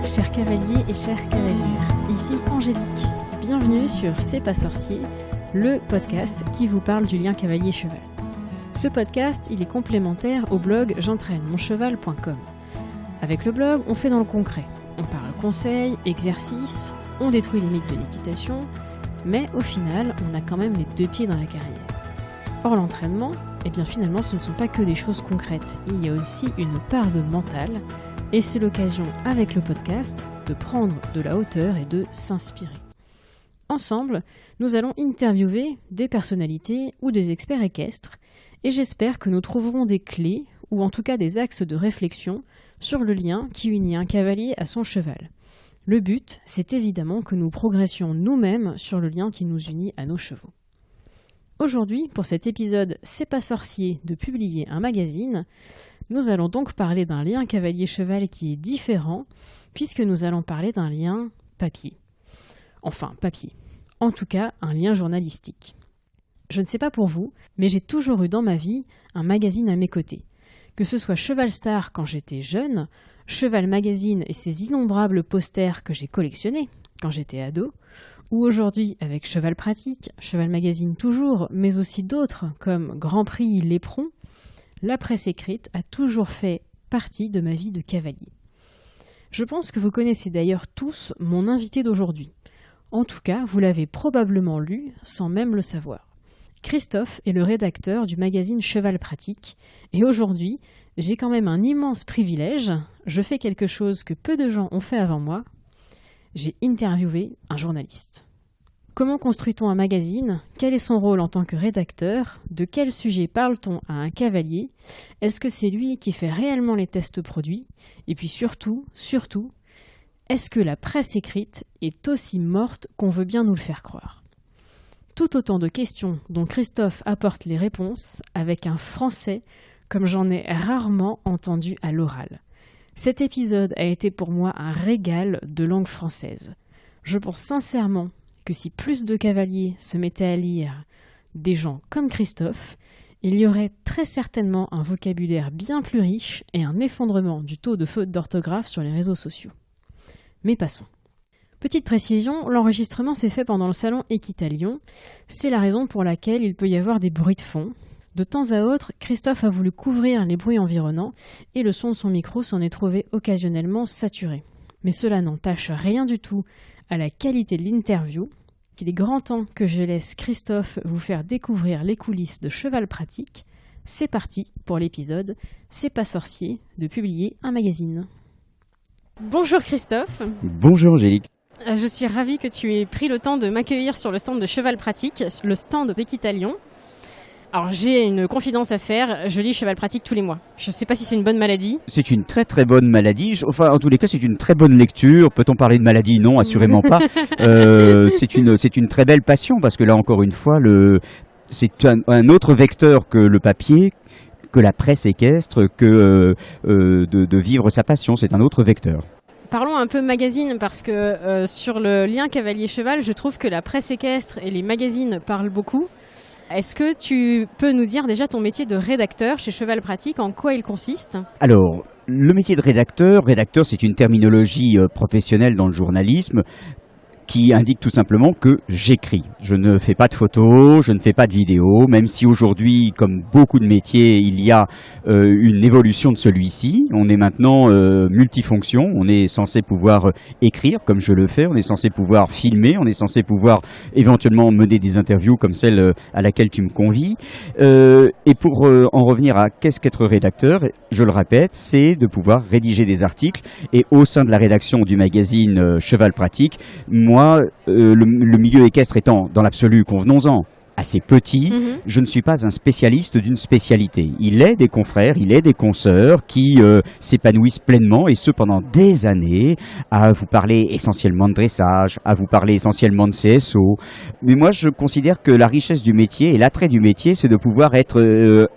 chers cavaliers et chères cavalières, ici Angélique. Bienvenue sur C'est pas sorcier, le podcast qui vous parle du lien cavalier-cheval. Ce podcast, il est complémentaire au blog j'entraînemoncheval.com. Avec le blog, on fait dans le concret. On parle conseils, exercices, on détruit les mythes de l'équitation, mais au final, on a quand même les deux pieds dans la carrière. Or l'entraînement, eh bien finalement, ce ne sont pas que des choses concrètes. Il y a aussi une part de mental, et c'est l'occasion, avec le podcast, de prendre de la hauteur et de s'inspirer. Ensemble, nous allons interviewer des personnalités ou des experts équestres, et j'espère que nous trouverons des clés, ou en tout cas des axes de réflexion, sur le lien qui unit un cavalier à son cheval. Le but, c'est évidemment que nous progressions nous-mêmes sur le lien qui nous unit à nos chevaux. Aujourd'hui, pour cet épisode C'est pas sorcier de publier un magazine, nous allons donc parler d'un lien cavalier-cheval qui est différent, puisque nous allons parler d'un lien papier. Enfin, papier. En tout cas, un lien journalistique. Je ne sais pas pour vous, mais j'ai toujours eu dans ma vie un magazine à mes côtés. Que ce soit Cheval Star quand j'étais jeune, Cheval Magazine et ses innombrables posters que j'ai collectionnés quand j'étais ado, ou aujourd'hui avec Cheval Pratique, Cheval Magazine toujours, mais aussi d'autres comme Grand Prix L'éperon, la presse écrite a toujours fait partie de ma vie de cavalier. Je pense que vous connaissez d'ailleurs tous mon invité d'aujourd'hui. En tout cas, vous l'avez probablement lu sans même le savoir. Christophe est le rédacteur du magazine Cheval Pratique, et aujourd'hui, j'ai quand même un immense privilège, je fais quelque chose que peu de gens ont fait avant moi, j'ai interviewé un journaliste. Comment construit-on un magazine ? Quel est son rôle en tant que rédacteur ? De quel sujet parle-t-on à un cavalier ? Est-ce que c'est lui qui fait réellement les tests produits ? Et puis surtout, est-ce que la presse écrite est aussi morte qu'on veut bien nous le faire croire ? Tout autant de questions dont Christophe apporte les réponses avec un français comme j'en ai rarement entendu à l'oral. Cet épisode a été pour moi un régal de langue française. Je pense sincèrement que si plus de cavaliers se mettaient à lire des gens comme Christophe, il y aurait très certainement un vocabulaire bien plus riche et un effondrement du taux de fautes d'orthographe sur les réseaux sociaux. Mais passons. Petite précision, l'enregistrement s'est fait pendant le salon Équitalion. C'est la raison pour laquelle il peut y avoir des bruits de fond. De temps à autre, Christophe a voulu couvrir les bruits environnants et le son de son micro s'en est trouvé occasionnellement saturé. Mais cela n'entache rien du tout à la qualité de l'interview. Il est grand temps que je laisse Christophe vous faire découvrir les coulisses de Cheval Pratique. C'est parti pour l'épisode C'est pas sorcier de publier un magazine. Bonjour Christophe. Bonjour Angélique. Je suis ravie que tu aies pris le temps de m'accueillir sur le stand de Cheval Pratique, le stand d'Équitalion. Alors j'ai une confidence à faire, je lis Cheval Pratique tous les mois. Je ne sais pas si c'est une bonne maladie. C'est une très très bonne maladie, enfin en tous les cas c'est une très bonne lecture. Peut-on parler de maladie ? Non, assurément pas. C'est une très belle passion parce que là encore une fois, c'est un autre vecteur que le papier, que la presse équestre, que de vivre sa passion, c'est un autre vecteur. Parlons un peu magazine parce que sur le lien cavalier-cheval, je trouve que la presse équestre et les magazines parlent beaucoup. Est-ce que tu peux nous dire déjà ton métier de rédacteur chez Cheval Pratique, en quoi il consiste ? Alors, le métier de rédacteur c'est une terminologie professionnelle dans le journalisme qui indique tout simplement que j'écris. Je ne fais pas de photos, je ne fais pas de vidéos, même si aujourd'hui, comme beaucoup de métiers, il y a une évolution de celui-ci. On est maintenant multifonction, on est censé pouvoir écrire comme je le fais, on est censé pouvoir filmer, on est censé pouvoir éventuellement mener des interviews comme celle à laquelle tu me convies. Et pour en revenir à qu'est-ce qu'être rédacteur, je le répète, c'est de pouvoir rédiger des articles. Et au sein de la rédaction du magazine Cheval Pratique, moi, le milieu équestre étant dans l'absolu, convenons-en, assez petit, je ne suis pas un spécialiste d'une spécialité. Il est des confrères, il est des consoeurs qui s'épanouissent pleinement et ce pendant des années à vous parler essentiellement de dressage, à vous parler essentiellement de CSO. Mais moi, je considère que la richesse du métier et l'attrait du métier, c'est de pouvoir être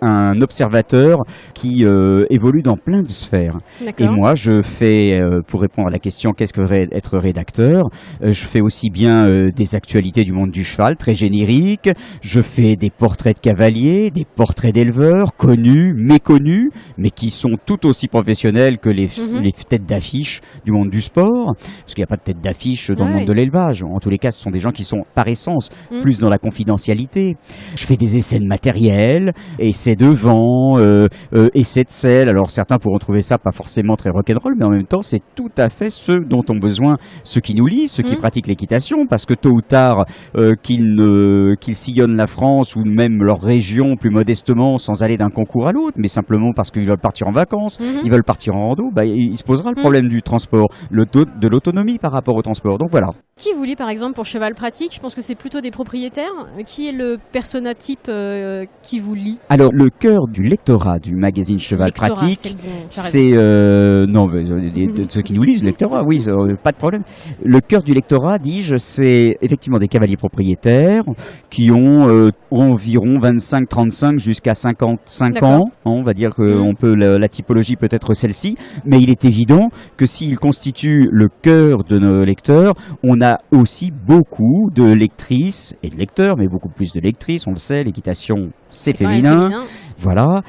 un observateur qui évolue dans plein de sphères. D'accord. Et moi, je fais, pour répondre à la question qu'est-ce que être rédacteur, je fais aussi bien des actualités du monde du cheval, très génériques. Je fais des portraits de cavaliers, des portraits d'éleveurs, connus, méconnus, mais qui sont tout aussi professionnels que les têtes d'affiche du monde du sport, parce qu'il n'y a pas de tête d'affiche dans le monde de l'élevage. En tous les cas, ce sont des gens qui sont par essence plus dans la confidentialité. Je fais des essais de matériel, essais de vent, essais de sel. Alors certains pourront trouver ça pas forcément très rock'n'roll, mais en même temps, c'est tout à fait ce dont ont besoin ceux qui nous lisent, ceux qui pratiquent l'équitation, parce que tôt ou tard, qu'ils sillonnent la France ou même leur région plus modestement sans aller d'un concours à l'autre, mais simplement parce qu'ils veulent partir en vacances, ils veulent partir en rando, il se posera le problème du transport, de l'autonomie par rapport au transport. Donc voilà. Qui vous lit par exemple pour Cheval Pratique? Je pense que c'est plutôt des propriétaires. Qui est le persona type qui vous lit? Alors le cœur du lectorat du magazine Cheval Pratique, c'est ceux qui nous lisent, le lectorat, oui, pas de problème. Le cœur du lectorat, dis-je, c'est effectivement des cavaliers propriétaires qui ont environ 25-35 jusqu'à 55 ans. On va dire que la typologie peut être celle-ci, mais il est évident que s'ils constituent le cœur de nos lecteurs, on a aussi beaucoup de lectrices et de lecteurs, mais beaucoup plus de lectrices, on le sait, l'équitation c'est féminin. Voilà,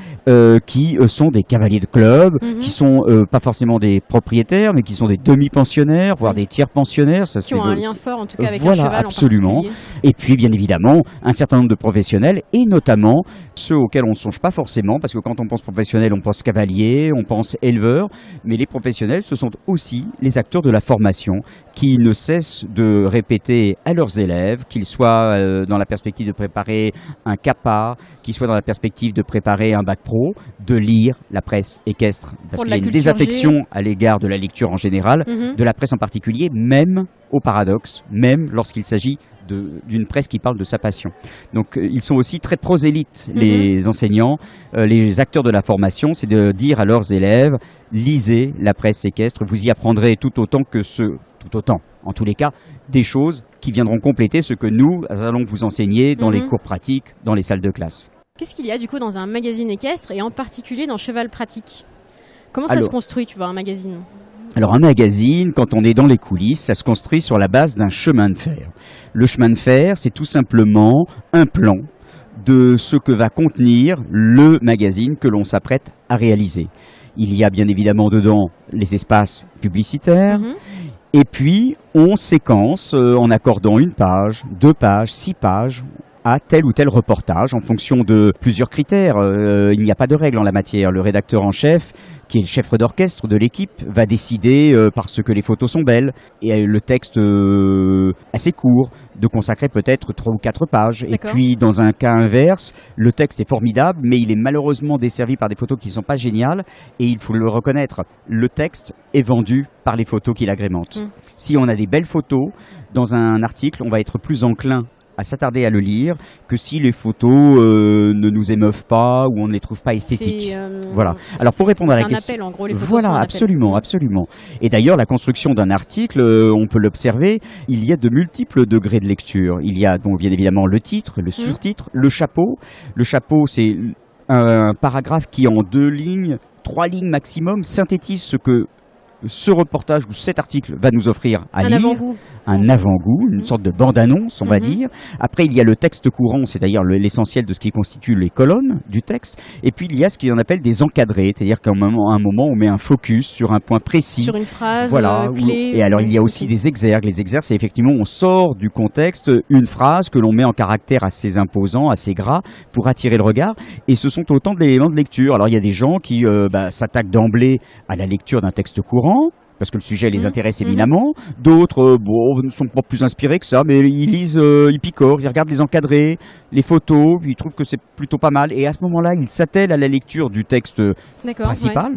qui sont des cavaliers de club, qui sont pas forcément des propriétaires, mais qui sont des demi-pensionnaires, voire des tiers-pensionnaires. Ça, qui ont un lien fort en tout cas avec un cheval absolument. En particulier. Et puis bien évidemment, un certain nombre de professionnels, et notamment ceux auxquels on ne songe pas forcément, parce que quand on pense professionnel, on pense cavalier, on pense éleveur, mais les professionnels, ce sont aussi les acteurs de la formation, qui ne cessent de répéter à leurs élèves, qu'ils soient dans la perspective de préparer un CAPA, qu'ils soient dans la perspective de préparer un bac pro, de lire la presse équestre. Parce qu'il y a une désaffection à l'égard de la lecture en général, de la presse en particulier, même au paradoxe, même lorsqu'il s'agit d'une presse qui parle de sa passion. Donc ils sont aussi très prosélytes, les enseignants, les acteurs de la formation, c'est de dire à leurs élèves, lisez la presse équestre, vous y apprendrez tout autant, en tous les cas, des choses qui viendront compléter ce que nous allons vous enseigner dans les cours pratiques, dans les salles de classe. Qu'est-ce qu'il y a du coup dans un magazine équestre et en particulier dans Cheval Pratique? Comment ça se construit, tu vois, un magazine? Alors un magazine, quand on est dans les coulisses, ça se construit sur la base d'un chemin de fer. Le chemin de fer, c'est tout simplement un plan de ce que va contenir le magazine que l'on s'apprête à réaliser. Il y a bien évidemment dedans les espaces publicitaires, et puis on séquence en accordant 1 page, 2 pages, 6 pages, à tel ou tel reportage en fonction de plusieurs critères. Il n'y a pas de règle en la matière. Le rédacteur en chef, qui est le chef d'orchestre de l'équipe, va décider, parce que les photos sont belles, et le texte assez court, de consacrer peut-être 3 ou 4 pages. Et puis, dans un cas inverse, le texte est formidable, mais il est malheureusement desservi par des photos qui ne sont pas géniales, et il faut le reconnaître, le texte est vendu par les photos qui l'agrémentent. Si on a des belles photos, dans un article, on va être plus enclin à s'attarder à le lire que si les photos ne nous émeuvent pas ou on ne les trouve pas esthétiques. Voilà. Alors pour répondre à la question, c'est un appel en gros, les photos voilà, sont un absolument, appel. absolument. Et d'ailleurs, la construction d'un article, on peut l'observer, il y a de multiples degrés de lecture. Il y a donc bien évidemment le titre, le surtitre, le chapeau. Le chapeau, c'est un paragraphe qui en 2 lignes, 3 lignes maximum, synthétise ce que ce reportage ou cet article va nous offrir à lire. Un avant-goût, une sorte de bande-annonce, on va dire. Après, il y a le texte courant, c'est-à-dire l'essentiel de ce qui constitue les colonnes du texte. Et puis, il y a ce qu'on appelle des encadrés, c'est-à-dire qu'à un moment, on met un focus sur un point précis. Sur une phrase clé. Et alors, il y a aussi des exergues. Les exergues, c'est effectivement, on sort du contexte une phrase que l'on met en caractère assez imposant, assez gras, pour attirer le regard. Et ce sont autant d'éléments de lecture. Alors, il y a des gens qui s'attaquent d'emblée à la lecture d'un texte courant, parce que le sujet les intéresse éminemment. D'autres, ne sont pas plus inspirés que ça, mais ils lisent, ils picorent, ils regardent les encadrés, les photos, puis ils trouvent que c'est plutôt pas mal. Et à ce moment-là, ils s'attellent à la lecture du texte principal.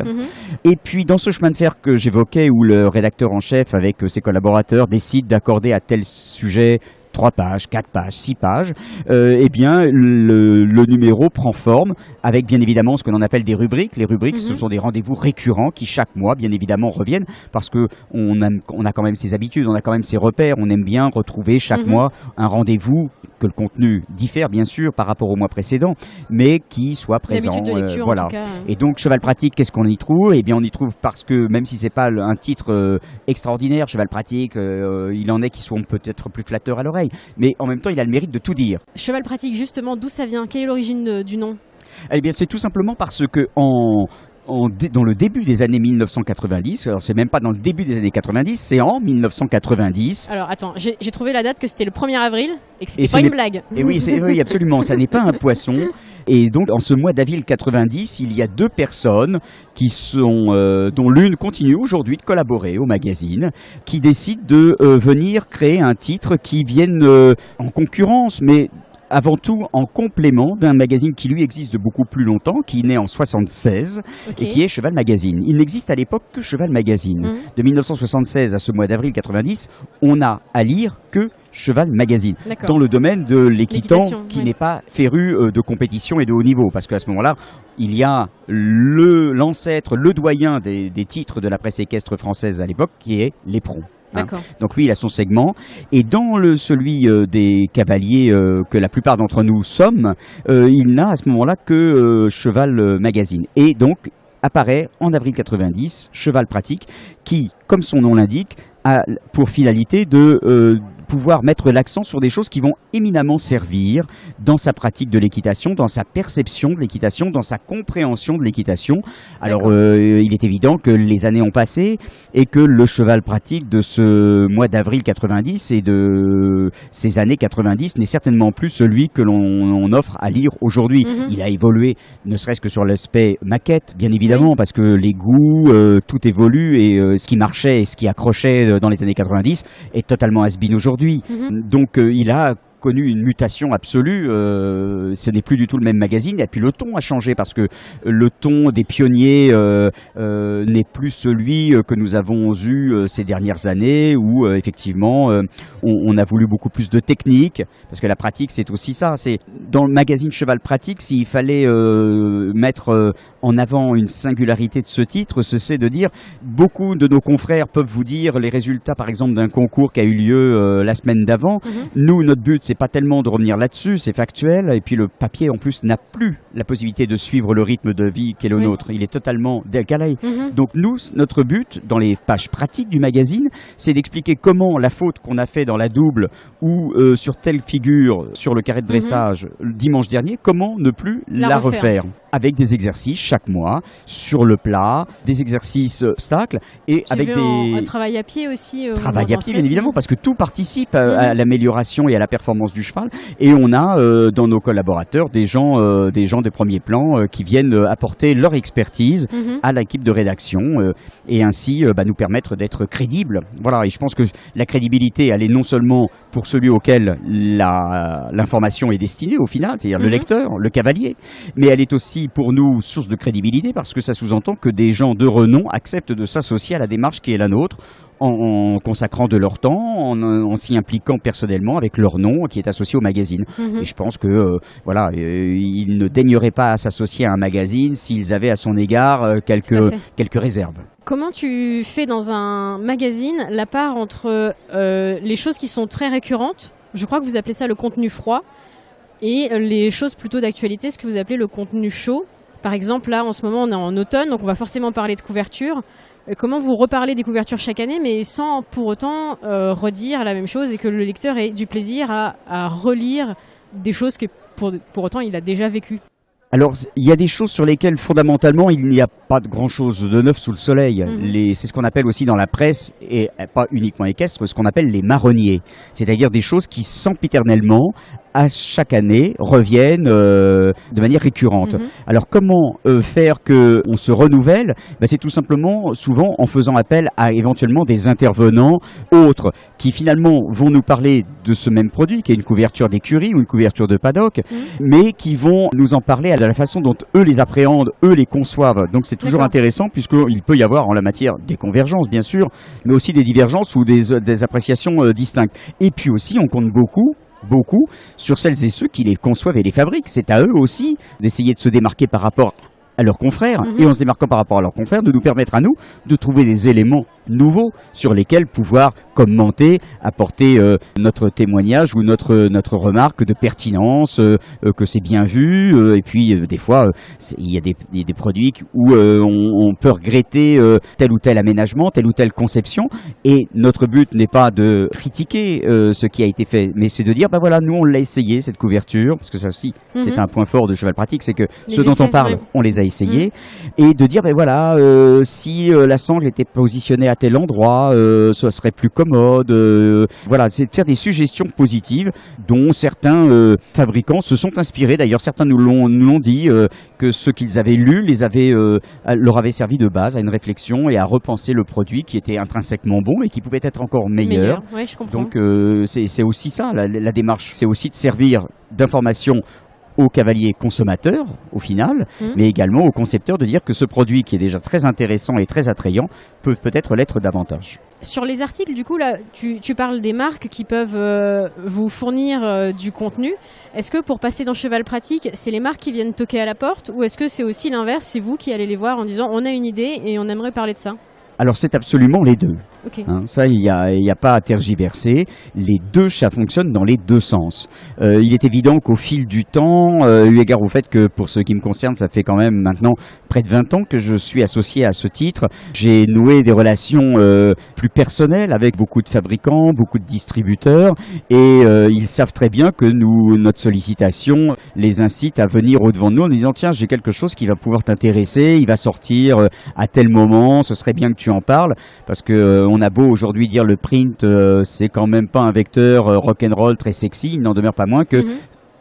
Et puis, dans ce chemin de fer que j'évoquais, où le rédacteur en chef, avec ses collaborateurs, décide d'accorder à tel sujet 3 pages, 4 pages, 6 pages, eh bien, le numéro prend forme avec bien évidemment ce que l'on appelle des rubriques. Les rubriques, ce sont des rendez-vous récurrents qui chaque mois, bien évidemment, reviennent parce que on a quand même ses habitudes, on a quand même ses repères, on aime bien retrouver chaque mois un rendez-vous que le contenu diffère bien sûr par rapport au mois précédent, mais qui soit présent. L'habitude de lecture, voilà. en tout cas. Et donc Cheval Pratique, qu'est-ce qu'on y trouve? Eh bien, on y trouve parce que même si c'est pas un titre extraordinaire, Cheval Pratique, il en est qui sont peut-être plus flatteurs à l'oreille. travail, mais en même temps, il a le mérite de tout dire. Cheval pratique, justement, d'où ça vient? Quelle est l'origine du nom? Eh bien, c'est tout simplement parce que dans le début des années 1990, alors c'est même pas dans le début des années 90, c'est en 1990. Alors attends, j'ai trouvé la date que c'était le 1er avril et que c'était pas une blague. Et oui, oui, absolument, ça n'est pas un poisson. Et donc, en ce mois d'avril 90, il y a 2 personnes qui sont, dont l'une continue aujourd'hui de collaborer au magazine, qui décident de venir créer un titre qui vienne en concurrence, mais avant tout en complément d'un magazine qui lui existe de beaucoup plus longtemps, qui est né en 76 et qui est Cheval Magazine. Il n'existe à l'époque que Cheval Magazine. De 1976 à ce mois d'avril 90, on n'a à lire que Cheval Magazine, dans le domaine de l'équitant qui n'est pas féru de compétition et de haut niveau, parce qu'à ce moment-là, il y a l'ancêtre, le doyen des titres de la presse équestre française à l'époque, qui est l'Éperon. Donc lui, il a son segment. Et dans celui des cavaliers que la plupart d'entre nous sommes, il n'a à ce moment-là que Cheval Magazine. Et donc apparaît en avril 90 Cheval Pratique, qui, comme son nom l'indique, a pour finalité de pouvoir mettre l'accent sur des choses qui vont éminemment servir dans sa pratique de l'équitation, dans sa perception de l'équitation, dans sa compréhension de l'équitation. Alors, il est évident que les années ont passé et que le cheval pratique de ce mois d'avril 90 et de ces années 90 n'est certainement plus celui que l'on offre à lire aujourd'hui. Il a évolué, ne serait-ce que sur l'aspect maquette, bien évidemment, parce que les goûts, tout évolue et ce qui marchait et ce qui accrochait dans les années 90 est totalement has-been aujourd'hui. Donc il a connu une mutation absolue, ce n'est plus du tout le même magazine, et puis le ton a changé parce que le ton des pionniers n'est plus celui que nous avons eu ces dernières années où effectivement on a voulu beaucoup plus de technique, parce que la pratique c'est aussi ça, c'est dans le magazine Cheval Pratique, s'il fallait mettre en avant une singularité de ce titre, c'est de dire, beaucoup de nos confrères peuvent vous dire les résultats par exemple d'un concours qui a eu lieu la semaine d'avant. Nous, notre but c'est pas tellement de revenir là-dessus, c'est factuel, et puis le papier en plus n'a plus la possibilité de suivre le rythme de vie qu'est le nôtre, il est totalement décalé. Donc nous, notre but dans les pages pratiques du magazine, c'est d'expliquer comment la faute qu'on a fait dans la double ou sur telle figure sur le carré de dressage dimanche dernier, comment ne plus la refaire. Avec des exercices chaque mois sur le plat, des exercices obstacles et avec un travail à pied aussi. Travail à pied, bien évidemment, parce que tout participe à l'amélioration et à la performance du cheval. Et on a dans nos collaborateurs des gens de premier plan qui viennent apporter leur expertise à l'équipe de rédaction et ainsi nous permettre d'être crédibles. Voilà, et je pense que la crédibilité, elle est non seulement pour celui auquel l'information est destinée au final, c'est-à-dire le lecteur, le cavalier, mais elle est aussi pour nous source de crédibilité parce que ça sous-entend que des gens de renom acceptent de s'associer à la démarche qui est la nôtre en consacrant de leur temps, en s'y impliquant personnellement avec leur nom qui est associé au magazine. Et je pense que ils ne daigneraient pas s'associer à un magazine s'ils avaient à son égard quelques réserves. Comment tu fais dans un magazine la part entre les choses qui sont très récurrentes, je crois que vous appelez ça le contenu froid, et les choses plutôt d'actualité, ce que vous appelez le contenu chaud. Par exemple, là, en ce moment, on est en automne, donc on va forcément parler de couverture. Comment vous reparlez des couvertures chaque année, mais sans pour autant redire la même chose et que le lecteur ait du plaisir à relire des choses que pour autant il a déjà vécues? Alors, il y a des choses sur lesquelles, fondamentalement, il n'y a pas de grand-chose de neuf sous le soleil. C'est ce qu'on appelle aussi dans la presse, et pas uniquement équestre, ce qu'on appelle les marronniers. C'est-à-dire des choses qui, sempiternellement, à chaque année, reviennent de manière récurrente. Alors, comment faire qu'on se renouvelle? C'est tout simplement, souvent, en faisant appel à éventuellement des intervenants autres, qui finalement vont nous parler de ce même produit, qui est une couverture d'écurie ou une couverture de paddock, mais qui vont nous en parler à la façon dont eux les appréhendent, eux les conçoivent. Donc c'est toujours intéressant puisqu'il peut y avoir en la matière des convergences bien sûr, mais aussi des divergences ou des appréciations distinctes. Et puis aussi on compte beaucoup sur celles et ceux qui les conçoivent et les fabriquent. C'est à eux aussi d'essayer de se démarquer par rapport à leurs confrères et en se démarquant par rapport à leurs confrères de nous permettre à nous de trouver des éléments nouveaux sur lesquels pouvoir commenter, apporter notre témoignage ou notre remarque de pertinence, que c'est bien vu. Et puis des fois, il y a des produits où on peut regretter tel ou tel aménagement, telle ou telle conception. Et notre but n'est pas de critiquer ce qui a été fait, mais c'est de dire, voilà, nous on l'a essayé cette couverture, parce que ça aussi c'est un point fort de Cheval Pratique, c'est que ceux dont on parle, on les a essayés, et de dire, voilà, si la sangle était positionnée à tel endroit, ça serait plus commode. Voilà, c'est de faire des suggestions positives dont certains fabricants se sont inspirés. D'ailleurs, certains nous l'ont dit, que ce qu'ils avaient lu leur avait servi de base à une réflexion et à repenser le produit qui était intrinsèquement bon et qui pouvait être encore meilleur. Ouais, je comprends. Donc c'est aussi ça, la démarche, c'est aussi de servir d'information aux cavaliers consommateurs, au final, mais également aux concepteurs de dire que ce produit qui est déjà très intéressant et très attrayant peut peut-être l'être davantage. Sur les articles, du coup, là, tu parles des marques qui peuvent vous fournir du contenu. Est-ce que pour passer dans Cheval Pratique, c'est les marques qui viennent toquer à la porte, ou est-ce que c'est aussi l'inverse, c'est vous qui allez les voir en disant on a une idée et on aimerait parler de ça? Alors c'est absolument les deux. Okay. Ça, il y a pas à tergiverser. Les deux, ça fonctionne dans les deux sens. Il est évident qu'au fil du temps, eu égard au fait que pour ce qui me concerne, ça fait quand même maintenant près de 20 ans que je suis associé à ce titre, j'ai noué des relations plus personnelles avec beaucoup de fabricants, beaucoup de distributeurs, et ils savent très bien que notre sollicitation les incite à venir au-devant de nous en nous disant tiens, j'ai quelque chose qui va pouvoir t'intéresser, il va sortir à tel moment, ce serait bien que tu en parles, parce que on a beau aujourd'hui dire le print, c'est quand même pas un vecteur rock'n'roll très sexy, il n'en demeure pas moins que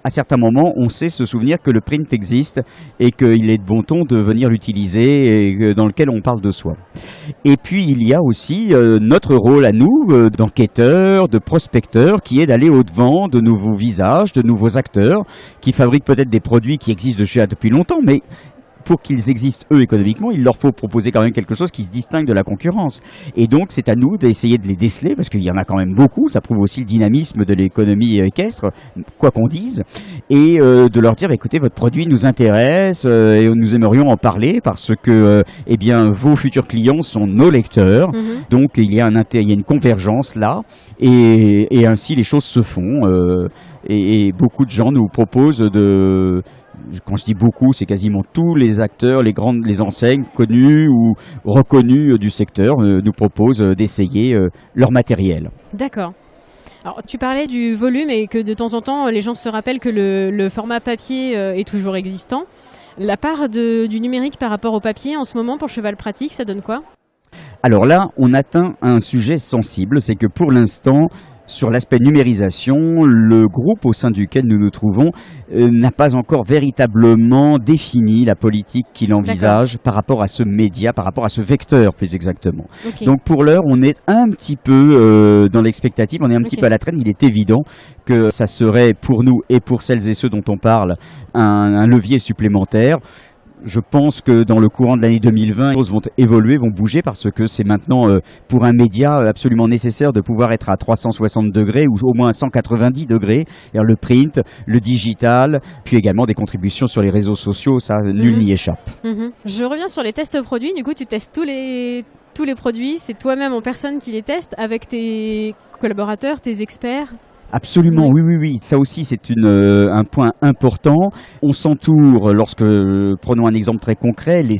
à certains moments, on sait se souvenir que le print existe et qu'il est de bon ton de venir l'utiliser et dans lequel on parle de soi. Et puis, il y a aussi notre rôle à nous, d'enquêteurs, de prospecteurs, qui est d'aller au-devant de nouveaux visages, de nouveaux acteurs, qui fabriquent peut-être des produits qui existent déjà depuis longtemps, mais pour qu'ils existent eux économiquement, il leur faut proposer quand même quelque chose qui se distingue de la concurrence. Et donc c'est à nous d'essayer de les déceler, parce qu'il y en a quand même beaucoup, ça prouve aussi le dynamisme de l'économie équestre, quoi qu'on dise, et de leur dire écoutez, votre produit nous intéresse et nous aimerions en parler parce que eh bien vos futurs clients sont nos lecteurs, donc il y a une convergence là, et ainsi les choses se font, et beaucoup de gens nous proposent quand je dis beaucoup, c'est quasiment tous les acteurs, les enseignes connues ou reconnues du secteur nous proposent d'essayer leur matériel. D'accord. Alors, tu parlais du volume et que de temps en temps, les gens se rappellent que le format papier est toujours existant. La part du numérique par rapport au papier en ce moment pour Cheval Pratique, ça donne quoi ? Alors là, on atteint un sujet sensible, c'est que pour l'instant, sur l'aspect numérisation, le groupe au sein duquel nous nous trouvons n'a pas encore véritablement défini la politique qu'il envisage par rapport à ce média, par rapport à ce vecteur plus exactement. Okay. Donc pour l'heure, on est un petit peu dans l'expectative, on est un petit peu à la traîne. Il est évident que ça serait pour nous et pour celles et ceux dont on parle un levier supplémentaire. Je pense que dans le courant de l'année 2020, les choses vont évoluer, vont bouger parce que c'est maintenant pour un média absolument nécessaire de pouvoir être à 360 degrés ou au moins à 190 degrés. Le print, le digital, puis également des contributions sur les réseaux sociaux, ça nul n'y échappe. Je reviens sur les tests produits. Du coup, tu testes tous les produits. C'est toi-même en personne qui les testes avec tes collaborateurs, tes experts. Absolument, oui. Ça aussi, c'est un point important. On s'entoure, prenons un exemple très concret, les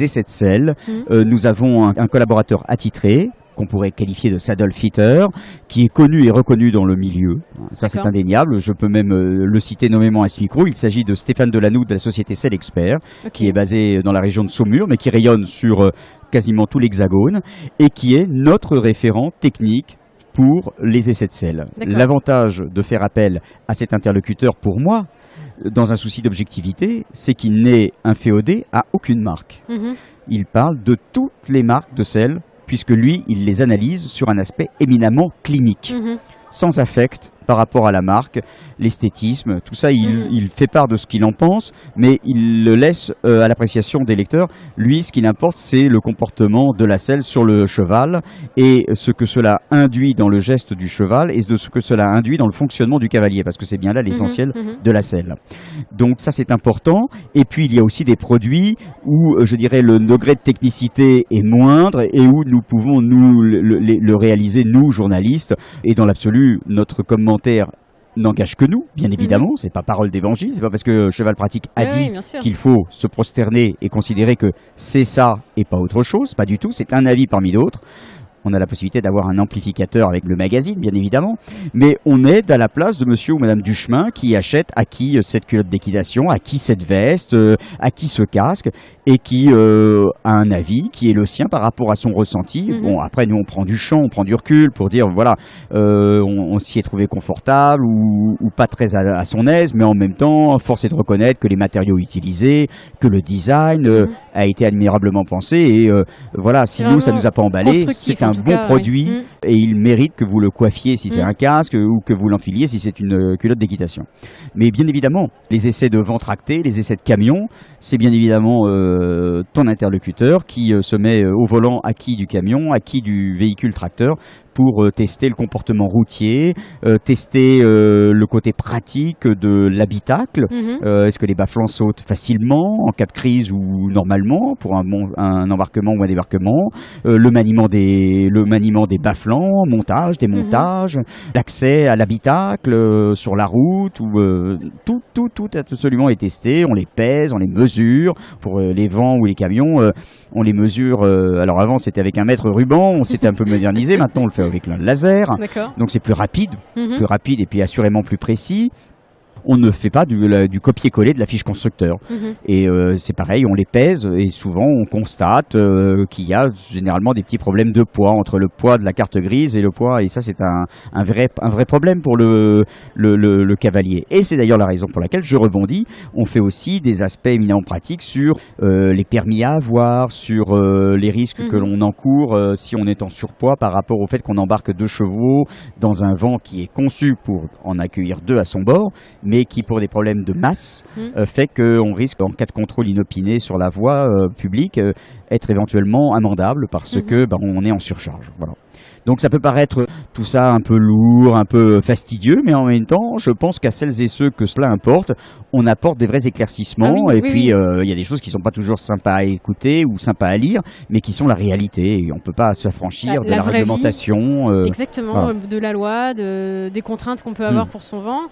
essais de sel. Nous avons un collaborateur attitré, qu'on pourrait qualifier de saddle fitter, qui est connu et reconnu dans le milieu. Ça, c'est indéniable. Je peux même le citer nommément à ce micro. Il s'agit de Stéphane Delanoux de la société Sel Expert, qui est basée dans la région de Saumur, mais qui rayonne sur quasiment tout l'Hexagone, et qui est notre référent technique pour les essais de sel. L'avantage de faire appel à cet interlocuteur pour moi, dans un souci d'objectivité, c'est qu'il n'est inféodé à aucune marque. Il parle de toutes les marques de sel, puisque lui, il les analyse sur un aspect éminemment clinique. sans affect par rapport à la marque, l'esthétisme, tout ça, il fait part de ce qu'il en pense, mais il le laisse à l'appréciation des lecteurs. Lui, ce qui l'importe, c'est le comportement de la selle sur le cheval et ce que cela induit dans le geste du cheval et de ce que cela induit dans le fonctionnement du cavalier, parce que c'est bien là l'essentiel de la selle. Donc ça, c'est important. Et puis, il y a aussi des produits où, je dirais, le degré de technicité est moindre et où nous pouvons le réaliser, nous, journalistes, et dans l'absolu, notre commentaire n'engage que nous, bien évidemment, c'est pas parole d'évangile, c'est pas parce que Cheval Pratique a dit qu'il faut se prosterner et considérer que c'est ça et pas autre chose, pas du tout, c'est un avis parmi d'autres. On a la possibilité d'avoir un amplificateur avec le magazine, bien évidemment, mais on est à la place de monsieur ou madame Duchemin qui achète à qui cette culotte d'équitation, à qui cette veste, à qui ce casque, et qui a un avis qui est le sien par rapport à son ressenti. Bon, après, nous, on prend du champ, on prend du recul pour dire, voilà, on s'y est trouvé confortable ou pas très à son aise, mais en même temps, force est de reconnaître que les matériaux utilisés, que le design a été admirablement pensé, et voilà, si nous, ça nous a pas emballé, c'est un bon produit et il mérite que vous le coiffiez si c'est un casque ou que vous l'enfiliez si c'est une culotte d'équitation. Mais bien évidemment, les essais de vent tracté, les essais de camion, c'est bien évidemment ton interlocuteur qui se met au volant acquis du camion, acquis du véhicule tracteur pour tester le comportement routier, tester le côté pratique de l'habitacle. Est-ce que les bas-flancs sautent facilement en cas de crise ou normalement pour un embarquement ou un débarquement, le maniement des bas-flancs, montage, démontage, l'accès à l'habitacle sur la route, où tout absolument est testé. On les pèse, on les mesure pour les vents ou les camions. On les mesure. Alors avant c'était avec un mètre ruban, on s'était un peu modernisé. Maintenant on le fait avec le laser, donc c'est plus rapide et puis assurément plus précis. On ne fait pas du copier-coller de la fiche constructeur. Et c'est pareil, on les pèse et souvent on constate qu'il y a généralement des petits problèmes de poids entre le poids de la carte grise et le poids, et ça c'est un vrai problème pour le cavalier. Et c'est d'ailleurs la raison pour laquelle je rebondis. On fait aussi des aspects éminemment pratiques sur les permis à avoir, sur les risques que l'on encourt si on est en surpoids par rapport au fait qu'on embarque 2 chevaux dans un vent qui est conçu pour en accueillir 2 à son bord, mais qui, pour des problèmes de masse, fait qu'on risque, en cas de contrôle inopiné sur la voie publique, être éventuellement amendable parce que on est en surcharge. Voilà. Donc ça peut paraître tout ça un peu lourd, un peu fastidieux, mais en même temps, je pense qu'à celles et ceux que cela importe, on apporte des vrais éclaircissements. Puis il y a des choses qui sont pas toujours sympas à écouter ou sympas à lire, mais qui sont la réalité. Et on peut pas s'affranchir de la réglementation. Exactement, de la loi, des contraintes qu'on peut avoir pour son vent.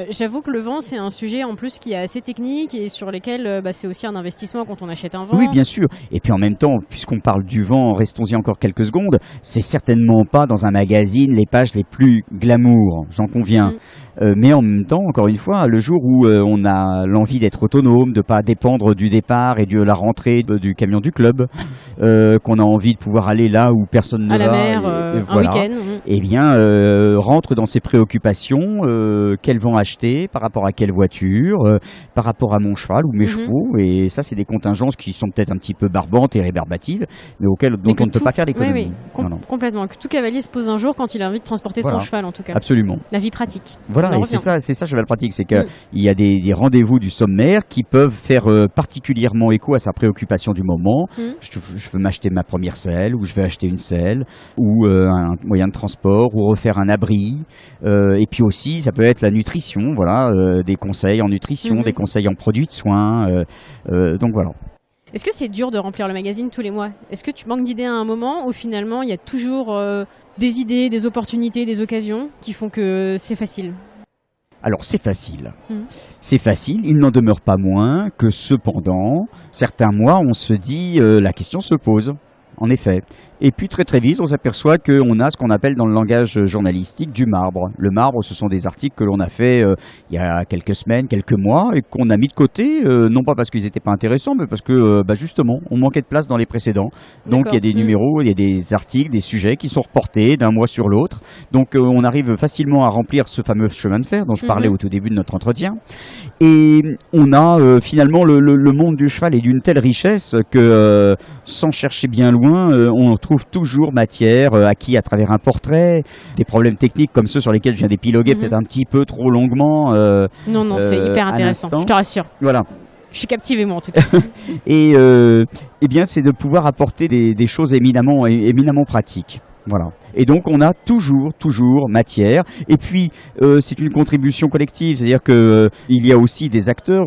J'avoue que le vent, c'est un sujet en plus qui est assez technique et sur lesquels c'est aussi un investissement quand on achète un vent. Oui, bien sûr. Et puis en même temps, puisqu'on parle du vent, restons-y encore quelques secondes, c'est certainement pas dans un magazine les pages les plus glamour, j'en conviens. Mais en même temps, encore une fois, le jour où on a l'envie d'être autonome, de pas dépendre du départ et de la rentrée du camion du club, qu'on a envie de pouvoir aller là où personne ne va, à la mer, un week-end, eh bien, rentre dans ses préoccupations. Quel vent acheter, par rapport à quelle voiture, par rapport à mon cheval ou mes chevaux, et ça c'est des contingences qui sont peut-être un petit peu barbantes et rébarbatives, mais dont on ne peut pas faire l'économie. Complètement, que tout cavalier se pose un jour quand il a envie de transporter son cheval en tout cas. Absolument. La vie pratique. Voilà, et c'est ça Cheval Pratique, c'est qu'il y a des rendez-vous du sommaire qui peuvent faire particulièrement écho à sa préoccupation du moment. Je veux m'acheter ma première selle, ou je vais acheter une selle, ou un moyen de transport, ou refaire un abri, et puis aussi ça peut être la nutrition, des conseils en nutrition, des conseils en produits de soins, donc voilà. Est-ce que c'est dur de remplir le magazine tous les mois? Est-ce que tu manques d'idées à un moment, ou finalement il y a toujours des idées, des opportunités, des occasions qui font que c'est facile? Alors c'est facile. C'est facile, il n'en demeure pas moins que cependant, certains mois on se dit, la question se pose. En effet. Et puis très très vite, on s'aperçoit qu'on a ce qu'on appelle dans le langage journalistique du marbre. Le marbre, ce sont des articles que l'on a fait il y a quelques semaines, quelques mois, et qu'on a mis de côté, non pas parce qu'ils n'étaient pas intéressants, mais parce que justement, on manquait de place dans les précédents. Donc il y a des numéros, il y a des articles, des sujets qui sont reportés d'un mois sur l'autre. Donc on arrive facilement à remplir ce fameux chemin de fer dont je parlais au tout début de notre entretien. Et on a finalement le monde du cheval est d'une telle richesse que sans chercher bien loin, besoin, on trouve toujours matière acquis à travers un portrait, des problèmes techniques comme ceux sur lesquels je viens d'épiloguer peut-être un petit peu trop longuement. Non, c'est hyper intéressant, je te rassure. Voilà. Je suis captivé, moi, en tout cas. Et eh bien, c'est de pouvoir apporter des choses éminemment pratiques. Voilà. Et donc, on a toujours matière. Et puis, c'est une contribution collective, c'est-à-dire que il y a aussi des acteurs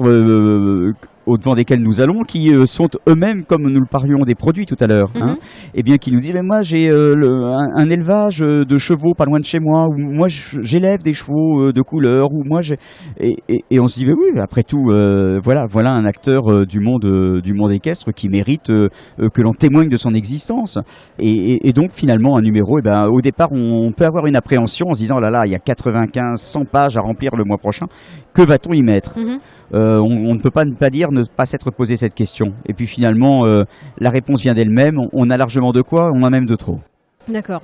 au-devant desquels nous allons, qui sont eux-mêmes, comme nous le parlions des produits tout à l'heure, hein, et bien qui nous disent, mais moi j'ai un élevage de chevaux pas loin de chez moi, ou moi j'élève des chevaux de couleur, ou moi et on se dit, mais oui, après tout, voilà un acteur du monde équestre qui mérite que l'on témoigne de son existence. Et donc finalement un numéro, au départ on peut avoir une appréhension en se disant, oh là là, il y a 95, 100 pages à remplir le mois prochain, que va-t-on y mettre? On ne peut pas ne pas dire, ne pas s'être posé cette question. Et puis finalement, la réponse vient d'elle-même. On a largement de quoi, on a même de trop. D'accord.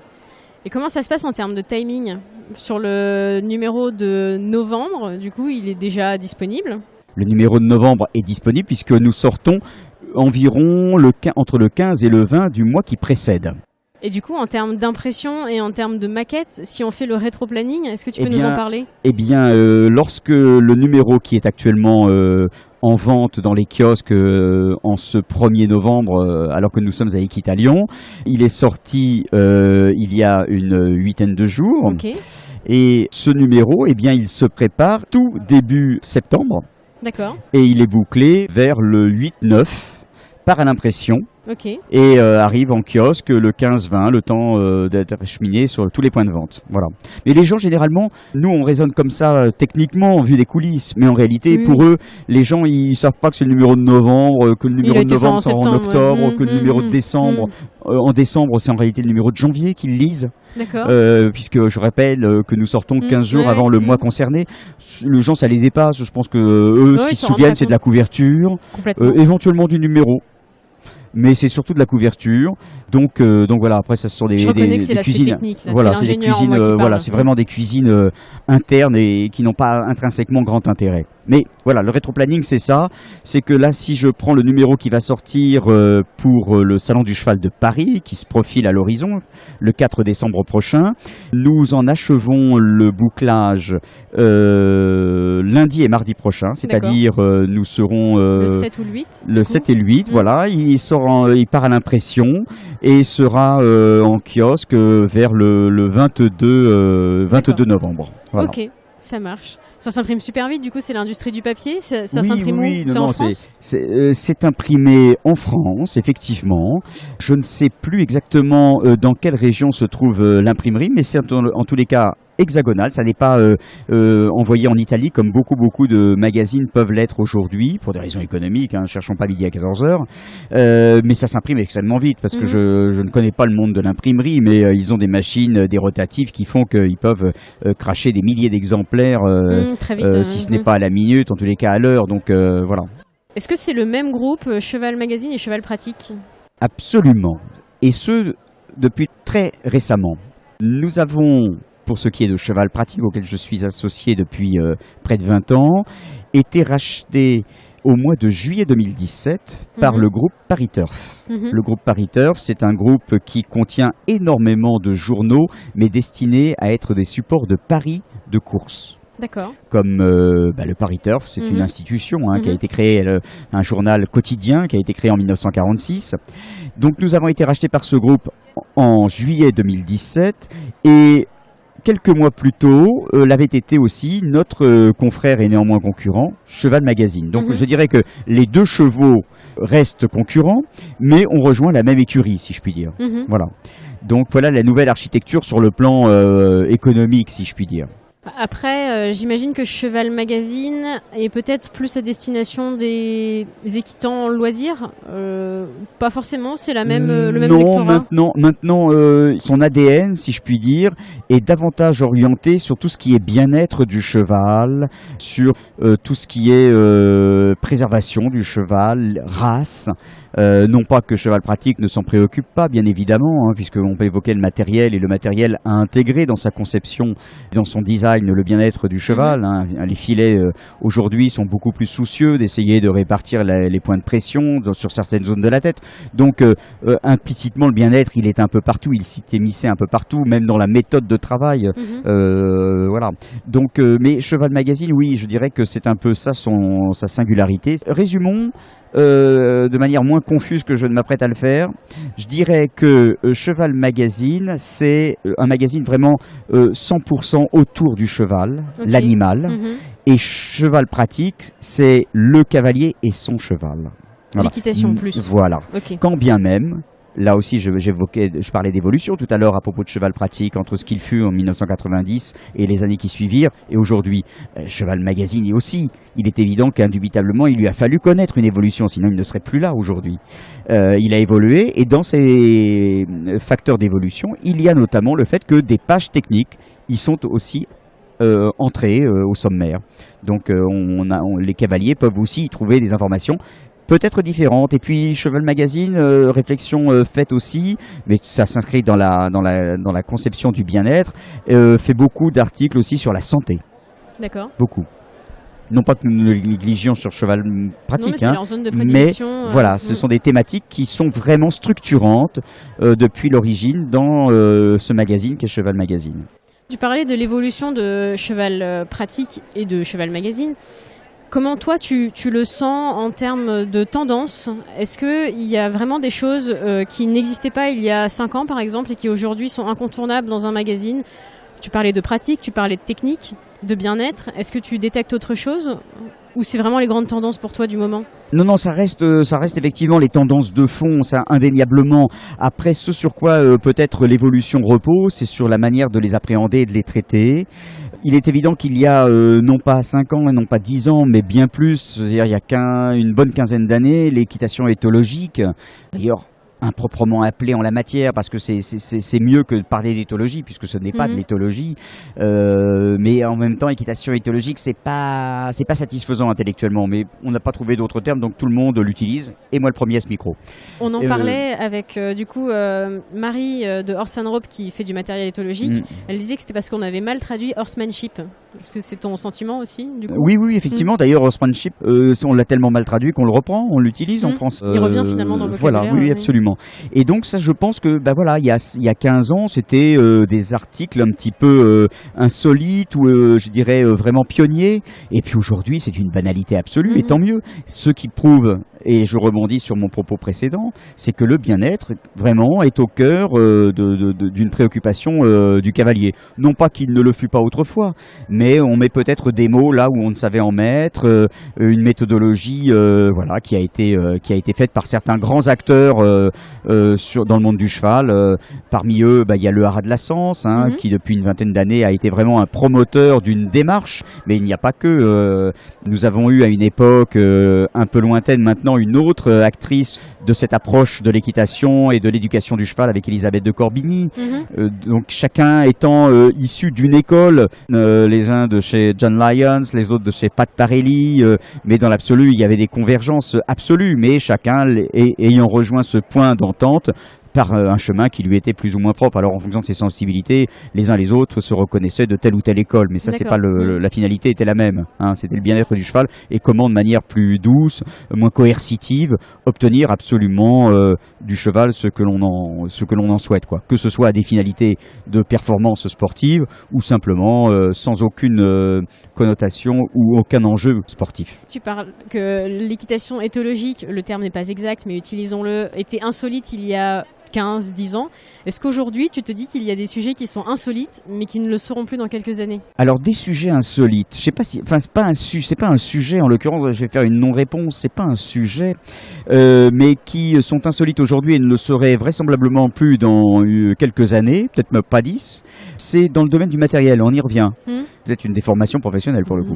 Et comment ça se passe en termes de timing? Sur le numéro de novembre, du coup, il est déjà disponible? Le numéro de novembre est disponible puisque nous sortons environ entre le 15 et le 20 du mois qui précède. Et du coup, en termes d'impression et en termes de maquette, si on fait le rétro-planning, est-ce que tu peux nous en parler? Eh bien, lorsque le numéro qui est actuellement en vente dans les kiosques en ce 1er novembre, alors que nous sommes à Équitalion, il est sorti il y a une huitaine de jours. Okay. Et ce numéro, eh bien, il se prépare tout début septembre. D'accord. Et il est bouclé vers le 8-9 par à l'impression. Okay. Et arrive en kiosque le 15-20, le temps d'être acheminé sur tous les points de vente. Voilà. Mais les gens, généralement, nous, on raisonne comme ça techniquement, vu des coulisses. Mais en réalité, pour eux, les gens, ils savent pas que c'est le numéro de novembre, que le numéro de novembre sort en octobre, que le numéro de décembre. En décembre, c'est en réalité le numéro de janvier qu'ils lisent. D'accord. Puisque je rappelle que nous sortons 15 jours avant le mois concerné. Les gens, ça les dépasse. Je pense que eux, ce qu'ils se souviennent, c'est de la couverture, éventuellement du numéro. Mais c'est surtout de la couverture, donc voilà. Après, ça ce sont des cuisines. Technique, là. Voilà, c'est des cuisines. Voilà, c'est vraiment des cuisines internes et qui n'ont pas intrinsèquement grand intérêt. Mais voilà, le rétroplanning, c'est ça. C'est que là, si je prends le numéro qui va sortir pour le Salon du Cheval de Paris, qui se profile à l'horizon, le 4 décembre prochain, nous en achevons le bouclage lundi et mardi prochain. C'est-à-dire, nous serons le 7 ou le 8. Le 7 et le 8, voilà. Il part à l'impression et sera en kiosque vers le 22 novembre. Voilà. Ok, ça marche. Ça s'imprime super vite, du coup c'est l'industrie du papier, ça s'imprime où? C'est en France? C'est imprimé en France, effectivement. Je ne sais plus exactement dans quelle région se trouve l'imprimerie, mais c'est en tous les cas hexagonal, ça n'est pas envoyé en Italie comme beaucoup de magazines peuvent l'être aujourd'hui, pour des raisons économiques, hein, cherchons pas midi à 14h, mais ça s'imprime extrêmement vite, parce que je ne connais pas le monde de l'imprimerie, mais ils ont des machines, des rotatives qui font qu'ils peuvent cracher des milliers d'exemplaires, très vite, si ce n'est pas à la minute, en tous les cas à l'heure, donc voilà. Est-ce que c'est le même groupe, Cheval Magazine et Cheval Pratique? Absolument, et ce, depuis très récemment. Nous avons, pour ce qui est de Cheval Pratique, auquel je suis associé depuis près de 20 ans, été racheté au mois de juillet 2017 par le groupe Paris Turf. Le groupe Paris Turf, c'est un groupe qui contient énormément de journaux, mais destinés à être des supports de paris de course. D'accord. Comme le Paris Turf, c'est une institution qui a été créée, un journal quotidien qui a été créé en 1946. Donc nous avons été rachetés par ce groupe en juillet 2017 et quelques mois plus tôt, l'avait été aussi notre confrère et néanmoins concurrent, Cheval Magazine. Donc je dirais que les deux chevaux restent concurrents, mais on rejoint la même écurie, si je puis dire. Voilà. Donc voilà la nouvelle architecture sur le plan économique, si je puis dire. Après, j'imagine que Cheval Magazine est peut-être plus à destination des équitants loisirs. Pas forcément, c'est le même lectorat. Maintenant, son ADN, si je puis dire, est davantage orienté sur tout ce qui est bien-être du cheval, sur tout ce qui est préservation du cheval, race. Non pas que Cheval Pratique ne s'en préoccupe pas, bien évidemment, puisqu'on peut évoquer le matériel, et le matériel à intégrer dans sa conception, dans son design, design le bien-être du cheval. Hein. Les filets aujourd'hui sont beaucoup plus soucieux d'essayer de répartir les points de pression sur certaines zones de la tête. Donc implicitement, le bien-être, il est un peu partout, il s'est émissé un peu partout, même dans la méthode de travail. Voilà. Donc, mais Cheval Magazine, oui, je dirais que c'est un peu ça sa singularité. Résumons. De manière moins confuse que je ne m'apprête à le faire, je dirais que Cheval Magazine, c'est un magazine vraiment 100% autour du cheval, l'animal, et Cheval Pratique, c'est le cavalier et son cheval. Voilà. L'équitation en plus. Voilà. Quand bien même, là aussi je parlais d'évolution tout à l'heure à propos de Cheval Pratique, entre ce qu'il fut en 1990 et les années qui suivirent, et aujourd'hui, Cheval Magazine aussi. Il est évident qu'indubitablement, il lui a fallu connaître une évolution, sinon il ne serait plus là aujourd'hui. Il a évolué, et dans ces facteurs d'évolution, il y a notamment le fait que des pages techniques y sont aussi entrées au sommaire. Donc les cavaliers peuvent aussi y trouver des informations peut-être différentes. Et puis Cheval Magazine, réflexion faite aussi, mais ça s'inscrit dans la conception du bien-être, fait beaucoup d'articles aussi sur la santé. D'accord. Beaucoup. Non pas que nous ne négligions sur Cheval Pratique, non, mais c'est leur zone de prédilection, mais voilà, ce sont des thématiques qui sont vraiment structurantes depuis l'origine dans ce magazine qu'est Cheval Magazine. Tu parlais de l'évolution de Cheval Pratique et de Cheval Magazine. Comment toi tu le sens en termes de tendance? Est-ce qu'il y a vraiment des choses qui n'existaient pas il y a 5 ans par exemple et qui aujourd'hui sont incontournables dans un magazine? Tu parlais de pratique, tu parlais de technique, de bien-être. Est-ce que tu détectes autre chose ou c'est vraiment les grandes tendances pour toi du moment? Non, ça reste effectivement les tendances de fond, ça indéniablement. Après, ce sur quoi peut-être l'évolution repose, c'est sur la manière de les appréhender et de les traiter. Il est évident qu'il y a non pas 5 ans et non pas 10 ans, mais bien plus, c'est-à-dire il y a une bonne quinzaine d'années, l'équitation éthologique, d'ailleurs improprement appelée en la matière, parce que c'est mieux que de parler d'éthologie, puisque ce n'est pas de l'éthologie, mais en même temps, équitation éthologique, c'est pas satisfaisant intellectuellement, mais on n'a pas trouvé d'autres termes, donc tout le monde l'utilise, et moi le premier à ce micro. On en parlait avec, du coup, Marie de Horse and Rope, qui fait du matériel éthologique. Elle disait que c'était parce qu'on avait mal traduit horsemanship. Est-ce que c'est ton sentiment aussi, du coup? Oui, effectivement. D'ailleurs, horsemanship, on l'a tellement mal traduit qu'on le reprend, on l'utilise en France. Il revient finalement dans le vocabulaire. Voilà, oui, absolument. Et donc ça, je pense que il y a 15 ans, c'était des articles un petit peu insolites ou je dirais vraiment pionniers. Et puis aujourd'hui, c'est une banalité absolue, et tant mieux. Ce qui prouve, et je rebondis sur mon propos précédent, c'est que le bien-être vraiment est au cœur d'une préoccupation du cavalier. Non pas qu'il ne le fût pas autrefois, mais on met peut-être des mots là où on ne savait en mettre, une méthodologie qui a été faite par certains grands acteurs dans le monde du cheval. Parmi eux, il y a le Haras de la Sens, qui depuis une vingtaine d'années a été vraiment un promoteur d'une démarche, mais il n'y a pas que. Nous avons eu à une époque un peu lointaine maintenant une autre actrice de cette approche de l'équitation et de l'éducation du cheval avec Elisabeth de Corbigny. Donc chacun étant issu d'une école, les uns de chez John Lyons, les autres de chez Pat Parelli, mais dans l'absolu il y avait des convergences absolues, mais chacun ayant rejoint ce point d'entente par un chemin qui lui était plus ou moins propre. Alors en fonction de ses sensibilités, les uns les autres se reconnaissaient de telle ou telle école, mais ça c'est pas la finalité était la même, c'était le bien-être du cheval et comment de manière plus douce, moins coercitive, obtenir absolument du cheval ce que l'on en souhaite, quoi. Que ce soit à des finalités de performance sportive ou simplement sans aucune connotation ou aucun enjeu sportif. Tu parles que l'équitation éthologique, le terme n'est pas exact, mais utilisons-le, était insolite il y a 15-10 ans. Est-ce qu'aujourd'hui, tu te dis qu'il y a des sujets qui sont insolites, mais qui ne le seront plus dans quelques années? Alors, des sujets insolites, je sais pas si, c'est pas un sujet, en l'occurrence, je vais faire une non-réponse, c'est pas un sujet, mais qui sont insolites aujourd'hui et ne le seraient vraisemblablement plus dans quelques années, peut-être même pas 10. C'est dans le domaine du matériel, on y revient. Peut-être une déformation professionnelle pour le coup.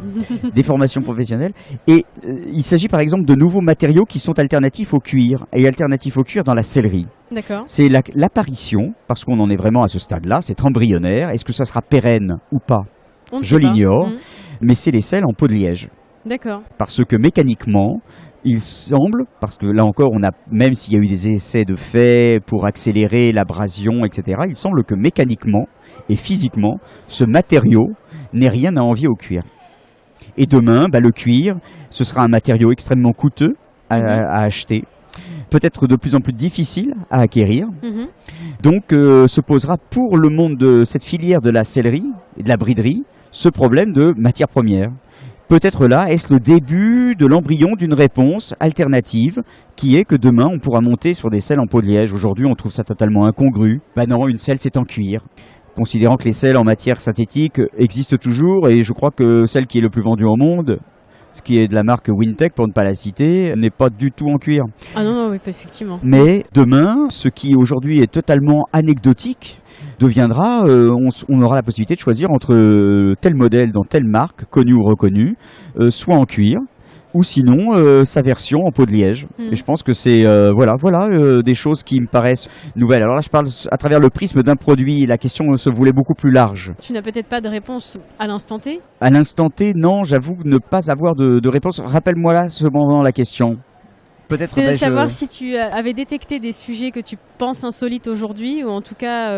Déformation professionnelle. Et il s'agit par exemple de nouveaux matériaux qui sont alternatifs au cuir, et alternatifs au cuir dans la sellerie. D'accord. C'est l'apparition, parce qu'on en est vraiment à ce stade-là, c'est embryonnaire. Est-ce que ça sera pérenne ou pas? Je l'ignore, mais c'est les selles en peau de liège. D'accord. Parce que mécaniquement, Il semble, parce que là encore, même s'il y a eu des essais de fait pour accélérer l'abrasion, etc., il semble que mécaniquement et physiquement, ce matériau n'ait rien à envier au cuir. Et demain, le cuir, ce sera un matériau extrêmement coûteux à acheter, peut-être de plus en plus difficile à acquérir. Donc se posera pour le monde de cette filière de la sellerie et de la briderie ce problème de matière première. Peut-être là, est-ce le début de l'embryon d'une réponse alternative qui est que demain, on pourra monter sur des selles en peau de liège. Aujourd'hui, on trouve ça totalement incongru. Non, une selle, c'est en cuir. Considérant que les selles en matière synthétique existent toujours, et je crois que celle qui est le plus vendue au monde, qui est de la marque Wintec, pour ne pas la citer, n'est pas du tout en cuir. Ah non, oui, effectivement. Mais demain, ce qui aujourd'hui est totalement anecdotique, deviendra, on aura la possibilité de choisir entre tel modèle dans telle marque, connue ou reconnue, soit en cuir, ou sinon sa version en peau de liège. Et je pense que c'est des choses qui me paraissent nouvelles. Alors là, je parle à travers le prisme d'un produit. La question se voulait beaucoup plus large. Tu n'as peut-être pas de réponse à l'instant T ? À l'instant T, non, j'avoue ne pas avoir de réponse. Rappelle-moi là, ce moment, la question. Peut-être c'est de savoir si tu avais détecté des sujets que tu penses insolites aujourd'hui, ou en tout cas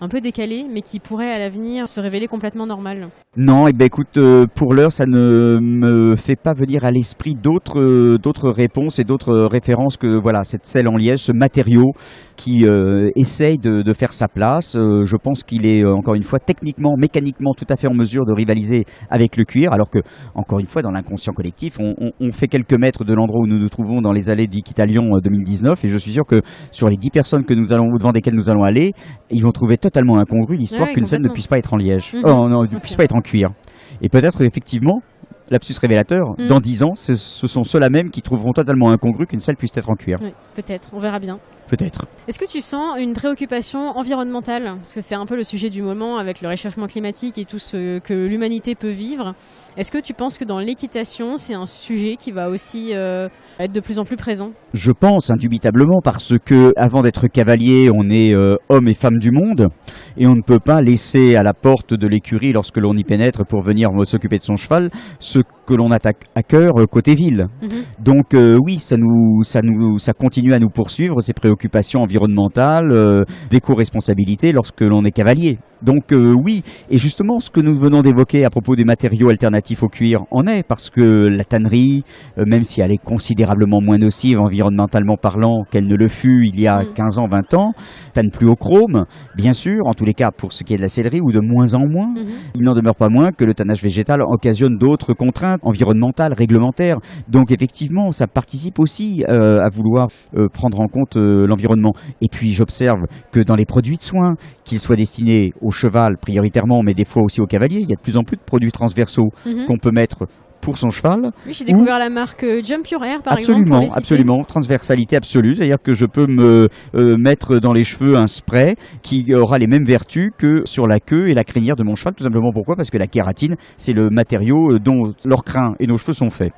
un peu décalés, mais qui pourraient à l'avenir se révéler complètement normales. Non, écoute, pour l'heure, ça ne me fait pas venir à l'esprit d'autres réponses et d'autres références que cette selle en liège, ce matériau qui essaye de faire sa place. Je pense qu'il est encore une fois techniquement, mécaniquement tout à fait en mesure de rivaliser avec le cuir, alors que encore une fois dans l'inconscient collectif, on fait quelques mètres de l'endroit où nous nous trouvons dans les allées d'Iquitalion 2019, et je suis sûr que sur les 10 personnes devant desquelles nous allons aller, ils vont trouver totalement incongru l'histoire qu'une selle ne puisse pas être en liège, ne puisse pas être en cuir. Et peut-être effectivement, lapsus révélateur, dans 10 ans, ce sont ceux-là même qui trouveront totalement incongru qu'une selle puisse être en cuir. Oui, peut-être, on verra bien. Peut-être. Est-ce que tu sens une préoccupation environnementale ? Parce que c'est un peu le sujet du moment avec le réchauffement climatique et tout ce que l'humanité peut vivre. Est-ce que tu penses que dans l'équitation, c'est un sujet qui va aussi être de plus en plus présent ? Je pense indubitablement, parce que avant d'être cavalier, on est homme et femme du monde, et on ne peut pas laisser à la porte de l'écurie, lorsque l'on y pénètre pour venir s'occuper de son cheval, ce que l'on a à cœur côté ville. Donc oui, ça continue à nous poursuivre, ces préoccupations environnementales, d'éco-responsabilité lorsque l'on est cavalier. Donc oui, et justement ce que nous venons d'évoquer à propos des matériaux alternatifs au cuir en est, parce que la tannerie, même si elle est considérablement moins nocive environnementalement parlant qu'elle ne le fut il y a 15 ans, 20 ans, tanne plus au chrome, bien sûr, en tous les cas pour ce qui est de la sellerie, ou de moins en moins. Il n'en demeure pas moins que le tannage végétal occasionne d'autres contraintes environnementales, réglementaires. Donc effectivement, ça participe aussi à vouloir prendre en compte l'environnement. Et puis j'observe que dans les produits de soins, qu'ils soient destinés au cheval prioritairement, mais des fois aussi au cavalier, il y a de plus en plus de produits transversaux qu'on peut mettre pour son cheval. Oui, j'ai découvert la marque Jump Your Hair, par exemple. Absolument, transversalité absolue, c'est-à-dire que je peux me mettre dans les cheveux un spray qui aura les mêmes vertus que sur la queue et la crinière de mon cheval, tout simplement. Pourquoi ? Parce que la kératine, c'est le matériau dont leur crin et nos cheveux sont faits.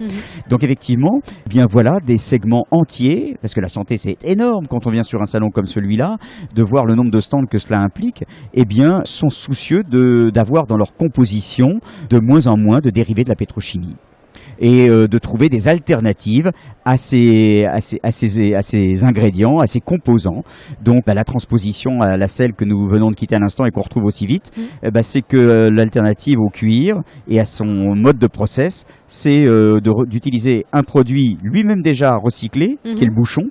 Donc effectivement, bien voilà des segments entiers, parce que la santé c'est énorme quand on vient sur un salon comme celui-là, de voir le nombre de stands que cela implique, sont soucieux d'avoir dans leur composition de moins en moins de dérivés de la pétrochimie, et de trouver des alternatives à ces ingrédients, à ces composants. Donc la transposition à la selle que nous venons de quitter à l'instant et qu'on retrouve aussi vite, c'est que l'alternative au cuir et à son mode de process, c'est d'utiliser un produit lui-même déjà recyclé, qui est le bouchon,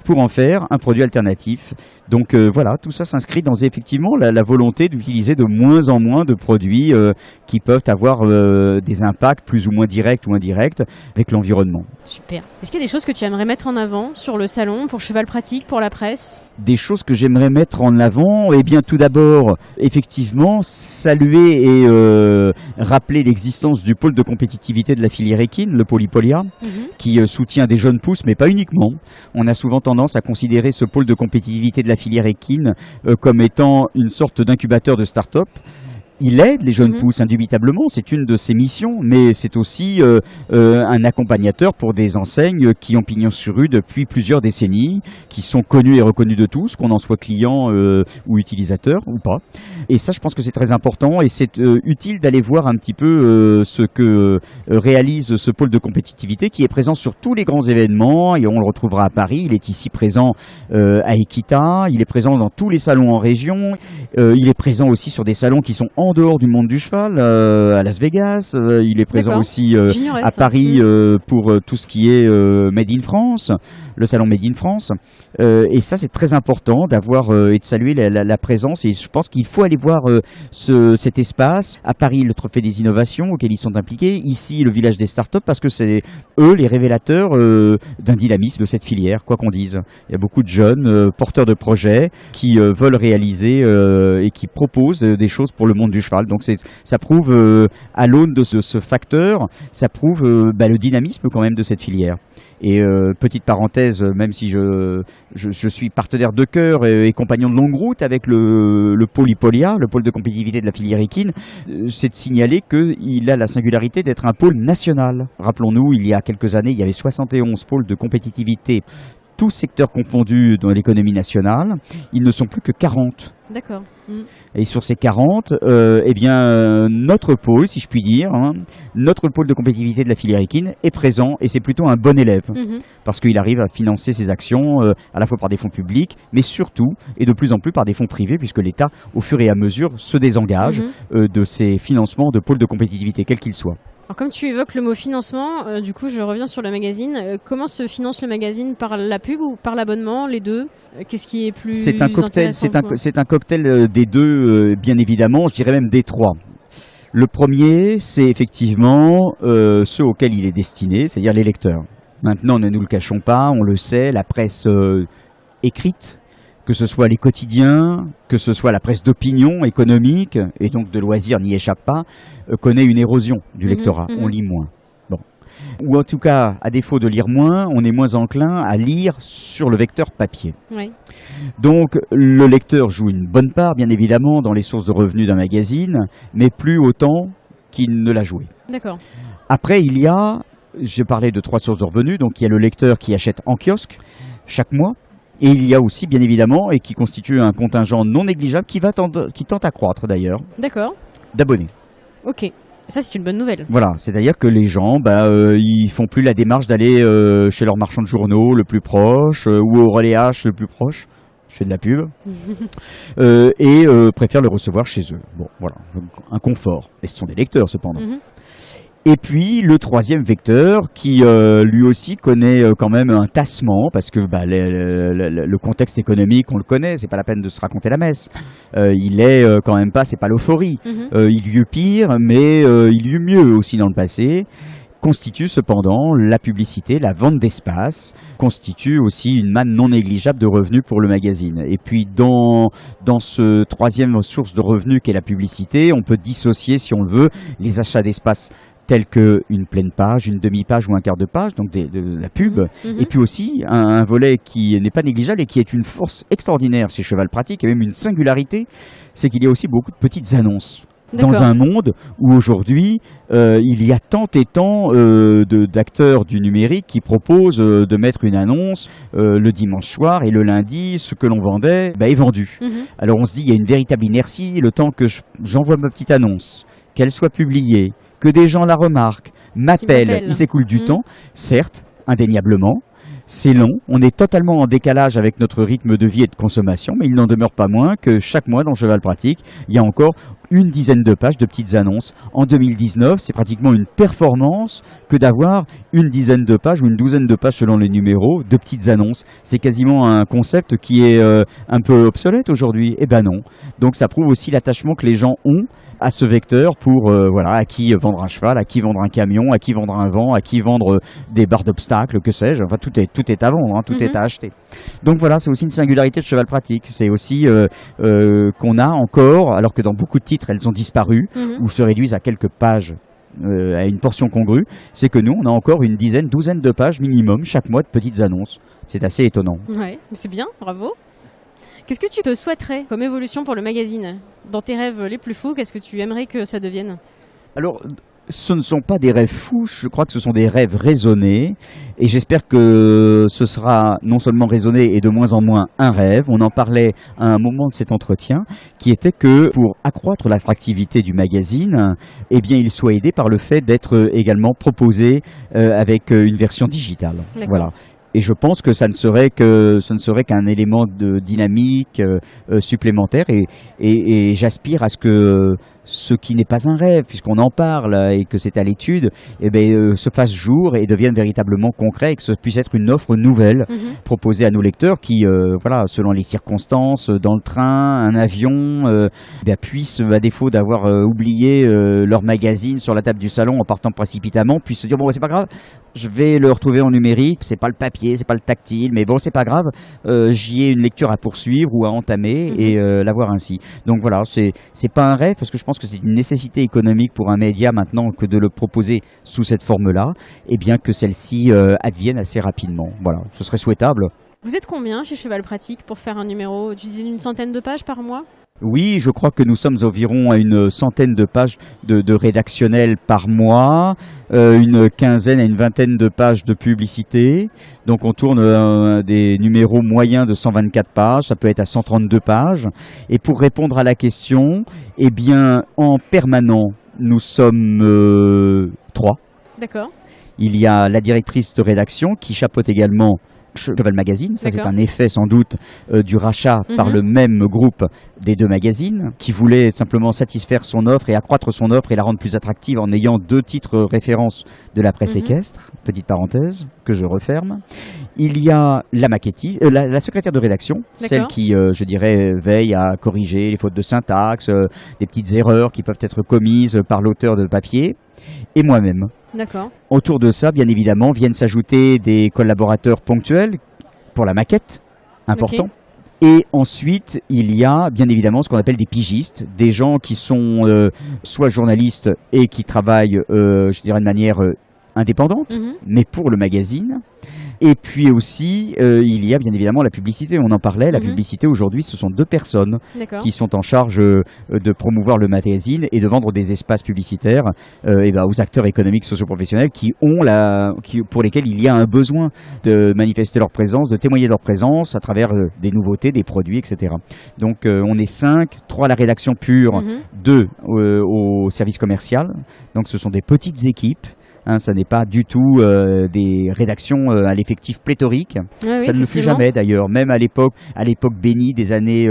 pour en faire un produit alternatif. Donc tout ça s'inscrit dans effectivement la volonté d'utiliser de moins en moins de produits qui peuvent avoir des impacts plus ou moins directs ou indirects avec l'environnement. Super. Est-ce qu'il y a des choses que tu aimerais mettre en avant sur le salon, pour Cheval Pratique, pour la presse ? Des choses que j'aimerais mettre en avant, tout d'abord, effectivement, saluer et rappeler l'existence du pôle de compétitivité de la filière équine, le Polypolia, qui soutient des jeunes pousses, mais pas uniquement. On a souvent tendance à considérer ce pôle de compétitivité de la filière équine comme étant une sorte d'incubateur de start-up. il aide les jeunes pousses, indubitablement, c'est une de ses missions, mais c'est aussi un accompagnateur pour des enseignes qui ont pignon sur rue depuis plusieurs décennies, qui sont connues et reconnues de tous, qu'on en soit client ou utilisateur ou pas. Et ça, je pense que c'est très important et c'est utile d'aller voir un petit peu ce que réalise ce pôle de compétitivité qui est présent sur tous les grands événements, et on le retrouvera à Paris. Il est ici présent à Equita, il est présent dans tous les salons en région, il est présent aussi sur des salons qui sont en dehors du monde du cheval, à Las Vegas, il est présent aussi à Paris pour tout ce qui est Made in France, le salon Made in France, et ça c'est très important d'avoir et de saluer la présence, et je pense qu'il faut aller voir cet espace. À Paris, le Trophée des innovations auquel ils sont impliqués, ici le village des startups, parce que c'est eux les révélateurs d'un dynamisme de cette filière, quoi qu'on dise. Il y a beaucoup de jeunes porteurs de projets qui veulent réaliser et qui proposent des choses pour le monde du cheval. Donc ça prouve, à l'aune de ce facteur, ça prouve le dynamisme quand même de cette filière. Et petite parenthèse, même si je suis partenaire de cœur et compagnon de longue route avec le pôle Hippolia, le pôle de compétitivité de la filière équine, c'est de signaler qu'il a la singularité d'être un pôle national. Rappelons-nous, il y a quelques années, il y avait 71 pôles de compétitivité, tous secteurs confondus dans l'économie nationale. Ils ne sont plus que 40. D'accord. Et sur ces 40, notre pôle, si je puis dire, notre pôle de compétitivité de la filière équine est présent, et c'est plutôt un bon élève, parce qu'il arrive à financer ses actions à la fois par des fonds publics, mais surtout, et de plus en plus par des fonds privés, puisque l'État, au fur et à mesure, se désengage de ces financements de pôles de compétitivité, quels qu'ils soient. Alors, comme tu évoques le mot financement, du coup je reviens sur le magazine. Comment se finance le magazine? Par la pub ou par l'abonnement? Les deux? Qu'est-ce qui est plus intéressant? C'est un cocktail des deux, bien évidemment, je dirais même des trois. Le premier, c'est effectivement ceux auxquels il est destiné, c'est-à-dire les lecteurs. Maintenant, ne nous le cachons pas, on le sait, la presse écrite, que ce soit les quotidiens, que ce soit la presse d'opinion économique, et donc de loisirs n'y échappe pas, connaît une érosion du lectorat. On lit moins. Bon. Ou en tout cas, à défaut de lire moins, on est moins enclin à lire sur le vecteur papier. Oui. Donc le lecteur joue une bonne part, bien évidemment, dans les sources de revenus d'un magazine, mais plus autant qu'il ne l'a joué. D'accord. Après, j'ai parlé de 3 sources de revenus, donc il y a le lecteur qui achète en kiosque chaque mois. Et il y a aussi, bien évidemment, et qui constitue un contingent non négligeable qui tente à croître d'ailleurs. D'accord. D'abonnés. Ok. Ça, c'est une bonne nouvelle. Voilà, c'est-à-dire que les gens, ils font plus la démarche d'aller chez leur marchand de journaux le plus proche ou au relais H le plus proche. Je fais de la pub. Et préfèrent le recevoir chez eux. Bon, voilà, donc un confort. Et ce sont des lecteurs, cependant. Et puis le troisième vecteur qui lui aussi connaît quand même un tassement, parce que le contexte économique, on le connaît, c'est pas la peine de se raconter la messe. Il est quand même pas, c'est pas l'euphorie. Il y eut pire, mais il y eut mieux aussi dans le passé. Constitue cependant la publicité, la vente d'espace, constitue aussi une manne non négligeable de revenus pour le magazine. Et puis dans ce troisième source de revenus qu'est la publicité, on peut dissocier, si on le veut, les achats d'espace tels qu'une pleine page, une demi-page ou un quart de page, donc de la pub, et puis aussi un volet qui n'est pas négligeable et qui est une force extraordinaire chez Cheval Pratique, et même une singularité, c'est qu'il y a aussi beaucoup de petites annonces. Dans un monde où aujourd'hui, il y a tant et tant d'acteurs du numérique qui proposent de mettre une annonce le dimanche soir, et le lundi, ce que l'on vendait est vendu. Alors on se dit, il y a une véritable inertie, le temps que j'envoie ma petite annonce, qu'elle soit publiée, que des gens la remarquent, m'appellent, il s'écoule du temps, certes, indéniablement. C'est long, on est totalement en décalage avec notre rythme de vie et de consommation, mais il n'en demeure pas moins que chaque mois dans Cheval Pratique, il y a encore une dizaine de pages de petites annonces. En 2019, c'est pratiquement une performance que d'avoir une dizaine de pages ou une douzaine de pages selon les numéros de petites annonces. C'est quasiment un concept qui est un peu obsolète aujourd'hui. Eh ben non. Donc ça prouve aussi l'attachement que les gens ont à ce vecteur pour à qui vendre un cheval, à qui vendre un camion, à qui vendre un vent, à qui vendre des barres d'obstacles, que sais-je. Enfin tout est à vendre, tout est à acheter. Donc voilà, c'est aussi une singularité de Cheval Pratique. C'est aussi qu'on a encore, alors que dans beaucoup de titres elles ont disparu ou se réduisent à quelques pages, à une portion congrue, c'est que nous on a encore une douzaine de pages minimum chaque mois de petites annonces. C'est assez étonnant. Ouais, c'est bien, bravo. Qu'est-ce que tu te souhaiterais comme évolution pour le magazine? Dans tes rêves les plus fous, qu'est-ce que tu aimerais que ça devienne? Alors, ce ne sont pas des rêves fous, je crois que ce sont des rêves raisonnés, et j'espère que ce sera non seulement raisonné et de moins en moins un rêve. On en parlait à un moment de cet entretien, qui était que pour accroître l'attractivité du magazine, eh bien, il soit aidé par le fait d'être également proposé avec une version digitale. D'accord. Voilà. Et je pense que ce ne serait qu'un élément de dynamique supplémentaire. Et j'aspire à ce que ce qui n'est pas un rêve, puisqu'on en parle et que c'est à l'étude, se fasse jour et devienne véritablement concret et que ce puisse être une offre nouvelle proposée à nos lecteurs qui, selon les circonstances, dans le train, un avion, puissent, à défaut d'avoir oublié leur magazine sur la table du salon en partant précipitamment, puissent se dire bon, c'est pas grave, je vais le retrouver en numérique, c'est pas le papier, c'est pas le tactile, mais bon, c'est pas grave, j'y ai une lecture à poursuivre ou à entamer et l'avoir ainsi. Donc voilà, c'est pas un rêve parce que je pense que c'est une nécessité économique pour un média maintenant que de le proposer sous cette forme-là, et bien que celle-ci advienne assez rapidement. Voilà, ce serait souhaitable. Vous êtes combien chez Cheval Pratique pour faire un numéro? Tu disais une centaine de pages par mois? Oui, je crois que nous sommes environ à une centaine de pages de rédactionnel par mois, une quinzaine à une vingtaine de pages de publicité. Donc on tourne des numéros moyens de 124 pages, ça peut être à 132 pages. Et pour répondre à la question, eh bien, en permanent, nous sommes 3. D'accord. Il y a la directrice de rédaction qui chapeaute également Cheval Magazine, ça c'est un effet sans doute du rachat par le même groupe des deux magazines, qui voulait simplement satisfaire son offre et accroître son offre et la rendre plus attractive en ayant 2 titres références de la presse équestre, petite parenthèse que je referme. Il y a la maquettiste, la secrétaire de rédaction, celle qui, je dirais, veille à corriger les fautes de syntaxe, des petites erreurs qui peuvent être commises par l'auteur de papier, et moi-même. D'accord. Autour de ça, bien évidemment, viennent s'ajouter des collaborateurs ponctuels pour la maquette, important. Et ensuite, il y a bien évidemment ce qu'on appelle des pigistes, des gens qui sont soit journalistes et qui travaillent, je dirais, de manière indépendante, mais pour le magazine. Et puis aussi, il y a bien évidemment la publicité. On en parlait, la publicité aujourd'hui, ce sont 2 personnes qui sont en charge de promouvoir le magazine et de vendre des espaces publicitaires aux acteurs économiques socio-professionnels pour lesquels il y a un besoin de manifester leur présence, de témoigner de leur présence à travers des nouveautés, des produits, etc. Donc on est 5, 3 à la rédaction pure, 2 au service commercial. Donc ce sont des petites équipes. Ça n'est pas du tout des rédactions à l'effectif pléthorique. Ça ne le fut jamais d'ailleurs, même à l'époque bénie des années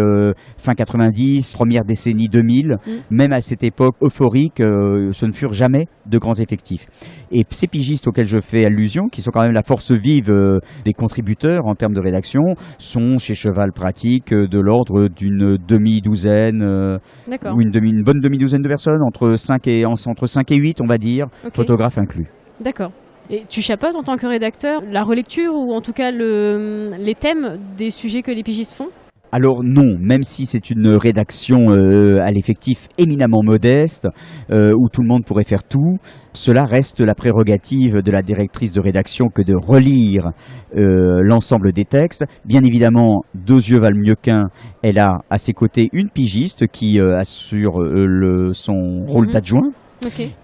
fin 90, première décennie 2000, même à cette époque euphorique, ce ne furent jamais de grands effectifs. Et ces pigistes auxquels je fais allusion, qui sont quand même la force vive des contributeurs en termes de rédaction, sont chez Cheval Pratique de l'ordre d'une demi-douzaine, ou une bonne demi-douzaine de personnes, entre 5 et 8 on va dire, photographes inclus. D'accord. Et tu chapeautes en tant que rédacteur la relecture ou en tout cas les thèmes des sujets que les pigistes font? Alors non, même si c'est une rédaction à l'effectif éminemment modeste, où tout le monde pourrait faire tout, cela reste la prérogative de la directrice de rédaction que de relire l'ensemble des textes. Bien évidemment, 2 yeux valent mieux qu'un. Elle a à ses côtés une pigiste qui assure son rôle d'adjoint.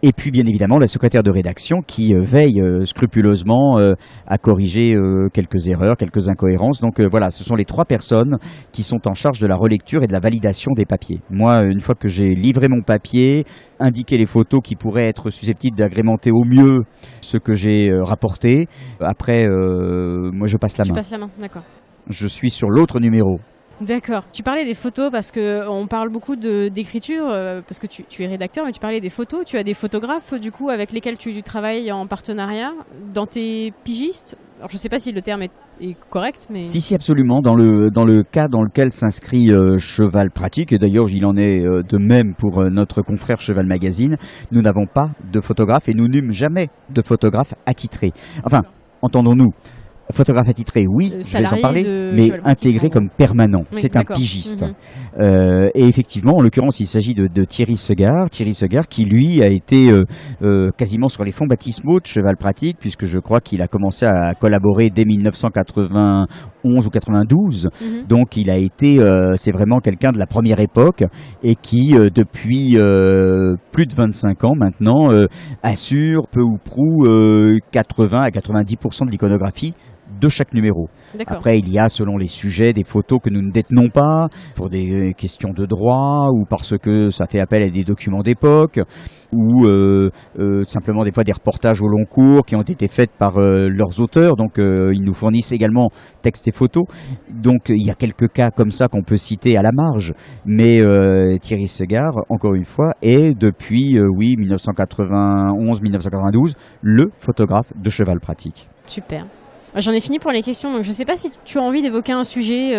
Et puis bien évidemment la secrétaire de rédaction qui veille scrupuleusement à corriger quelques erreurs, quelques incohérences. Donc voilà, ce sont les 3 personnes qui sont en charge de la relecture et de la validation des papiers. Moi, une fois que j'ai livré mon papier, indiqué les photos qui pourraient être susceptibles d'agrémenter au mieux ce que j'ai rapporté, après moi je passe la main. Tu passes la main, d'accord. Je suis sur l'autre numéro. D'accord. Tu parlais des photos parce qu'on parle beaucoup d'écriture, parce que tu es rédacteur, mais tu parlais des photos. Tu as des photographes, du coup, avec lesquels tu travailles en partenariat dans tes pigistes. Alors, je ne sais pas si le terme est correct, mais... Si, absolument. Dans le cas dans lequel s'inscrit Cheval Pratique, et d'ailleurs, il en est de même pour notre confrère Cheval Magazine, nous n'avons pas de photographe et nous n'eûmes jamais de photographe attitré. Enfin, entendons-nous. Photographe attitré, oui, je vais en salarié parler, de mais Cheval Pratique, intégré pardon. comme permanent. Oui, C'est un d'accord. pigiste. Mhm. Et effectivement, en l'occurrence, il s'agit de Thierry Segard. Thierry Segard qui, lui, a été quasiment sur les fonds baptismaux de Cheval Pratique, puisque je crois qu'il a commencé à collaborer dès 1991 ou 92. Mhm. Donc, il a été, c'est vraiment quelqu'un de la première époque et qui, depuis plus de 25 ans maintenant, assure peu ou prou 80 à 90% de l'iconographie de chaque numéro. D'accord. Après, il y a, selon les sujets, des photos que nous ne détenons pas, pour des questions de droit, ou parce que ça fait appel à des documents d'époque, ou simplement des fois des reportages au long cours qui ont été faits par leurs auteurs. Donc, ils nous fournissent également textes et photos. Donc, il y a quelques cas comme ça qu'on peut citer à la marge. Mais Thierry Segard, encore une fois, est depuis, 1991-1992, le photographe de Cheval Pratique. Super. J'en ai fini pour les questions, donc je ne sais pas si tu as envie d'évoquer un sujet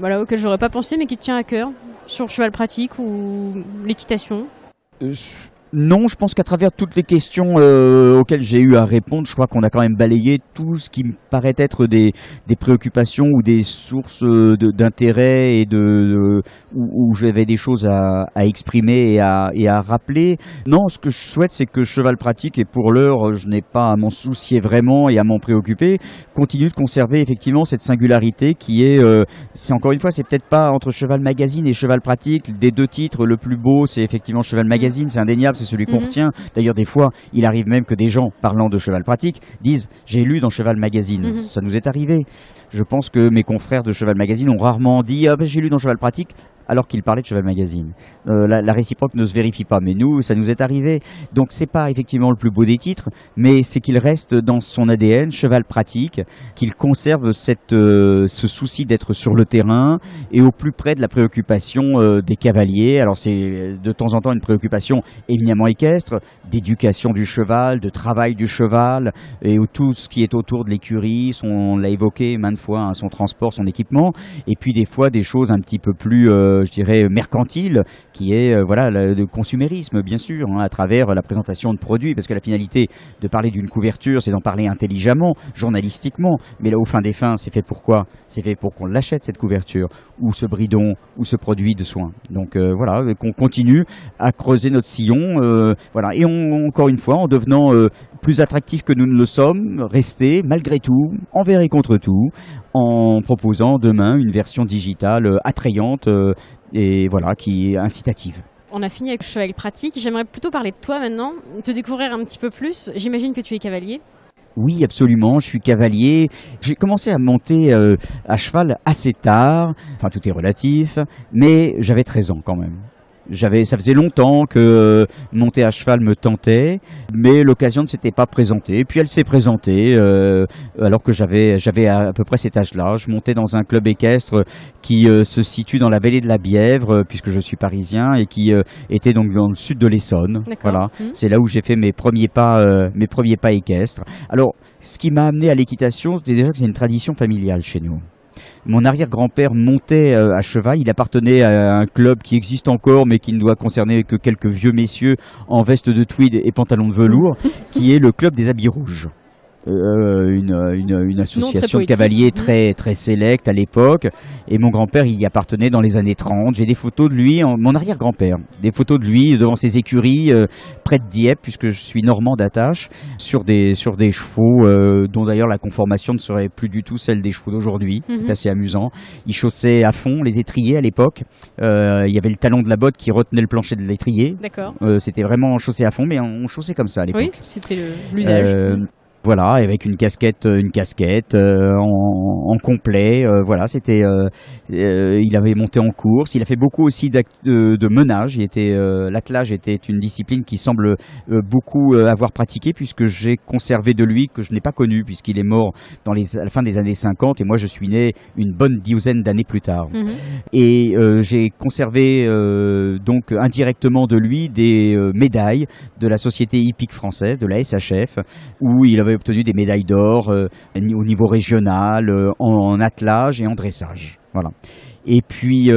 auquel j'aurais pas pensé mais qui te tient à cœur, sur Cheval Pratique ou l'équitation. Non, je pense qu'à travers toutes les questions auxquelles j'ai eu à répondre, je crois qu'on a quand même balayé tout ce qui me paraît être des préoccupations ou des sources d'intérêt et où j'avais des choses à exprimer et à rappeler. Non, ce que je souhaite, c'est que Cheval Pratique, et pour l'heure, je n'ai pas à m'en soucier vraiment et à m'en préoccuper, continue de conserver effectivement cette singularité qui est, c'est encore une fois, c'est peut-être pas entre Cheval Magazine et Cheval Pratique, des deux titres, le plus beau, c'est effectivement Cheval Magazine, c'est indéniable, c'est celui qu'on retient. D'ailleurs, des fois, il arrive même que des gens, parlant de Cheval Pratique, disent « j'ai lu dans Cheval Magazine ». Ça nous est arrivé. Je pense que mes confrères de Cheval Magazine ont rarement dit « ah ben, j'ai lu dans Cheval Pratique ». Alors qu'il parlait de Cheval Magazine. La réciproque ne se vérifie pas, mais nous, ça nous est arrivé. Donc c'est pas effectivement le plus beau des titres, mais c'est qu'il reste dans son ADN Cheval Pratique, qu'il conserve ce souci d'être sur le terrain et au plus près de la préoccupation des cavaliers. Alors c'est de temps en temps une préoccupation éminemment équestre, d'éducation du cheval, de travail du cheval, et tout ce qui est autour de l'écurie, on l'a évoqué maintes fois, son transport, son équipement, et puis des fois des choses un petit peu plus je dirais mercantile, qui est le consumérisme bien sûr, à travers la présentation de produits, parce que la finalité de parler d'une couverture, c'est d'en parler intelligemment, journalistiquement, mais là au fin des fins, c'est fait pour quoi? C'est fait pour qu'on l'achète cette couverture, ou ce bridon, ou ce produit de soin. Donc qu'on continue à creuser notre sillon, et encore une fois, en devenant plus attractif que nous ne le sommes, rester malgré tout, envers et contre tout, en proposant demain une version digitale attrayante et qui est incitative. On a fini avec Cheval Pratique. J'aimerais plutôt parler de toi maintenant, te découvrir un petit peu plus. J'imagine que tu es cavalier. Oui, absolument, je suis cavalier. J'ai commencé à monter à cheval assez tard, enfin tout est relatif, mais j'avais 13 ans quand même. Ça faisait longtemps que monter à cheval me tentait, mais l'occasion ne s'était pas présentée. Puis elle s'est présentée alors que j'avais à peu près cet âge-là. Je montais dans un club équestre qui se situe dans la vallée de la Bièvre, puisque je suis parisien, et qui était donc dans le sud de l'Essonne. Voilà, c'est là où j'ai fait mes premiers pas équestres. Alors, ce qui m'a amené à l'équitation, c'est déjà que c'est une tradition familiale chez nous. Mon arrière-grand-père montait à cheval, il appartenait à un club qui existe encore mais qui ne doit concerner que quelques vieux messieurs en veste de tweed et pantalon de velours, qui est le club des habits rouges. Une association de cavaliers très très sélecte à l'époque, et mon grand-père y appartenait dans les années 30. J'ai des photos de lui, mon arrière-grand-père, des photos de lui devant ses écuries près de Dieppe, puisque je suis normand d'attache, sur des chevaux dont d'ailleurs la conformation ne serait plus du tout celle des chevaux d'aujourd'hui. C'est assez amusant. Il chaussait à fond les étriers à l'époque. Il y avait le talon de la botte qui retenait le plancher de l'étrier. D'accord. C'était vraiment chaussé à fond, mais on chaussait comme ça à l'époque. Oui, c'était l'usage. Voilà, avec une casquette en complet. C'était. Il avait monté en course. Il a fait beaucoup aussi de menage. L'attelage était une discipline qui semble beaucoup avoir pratiqué, puisque j'ai conservé de lui que je n'ai pas connu, puisqu'il est mort à la fin des années 50, et moi je suis né une bonne dizaine d'années plus tard. Et j'ai conservé donc indirectement de lui des médailles de la Société hippique française, de la SHF, où il avait obtenu des médailles d'or au niveau régional, en attelage et en dressage. Voilà. Et puis,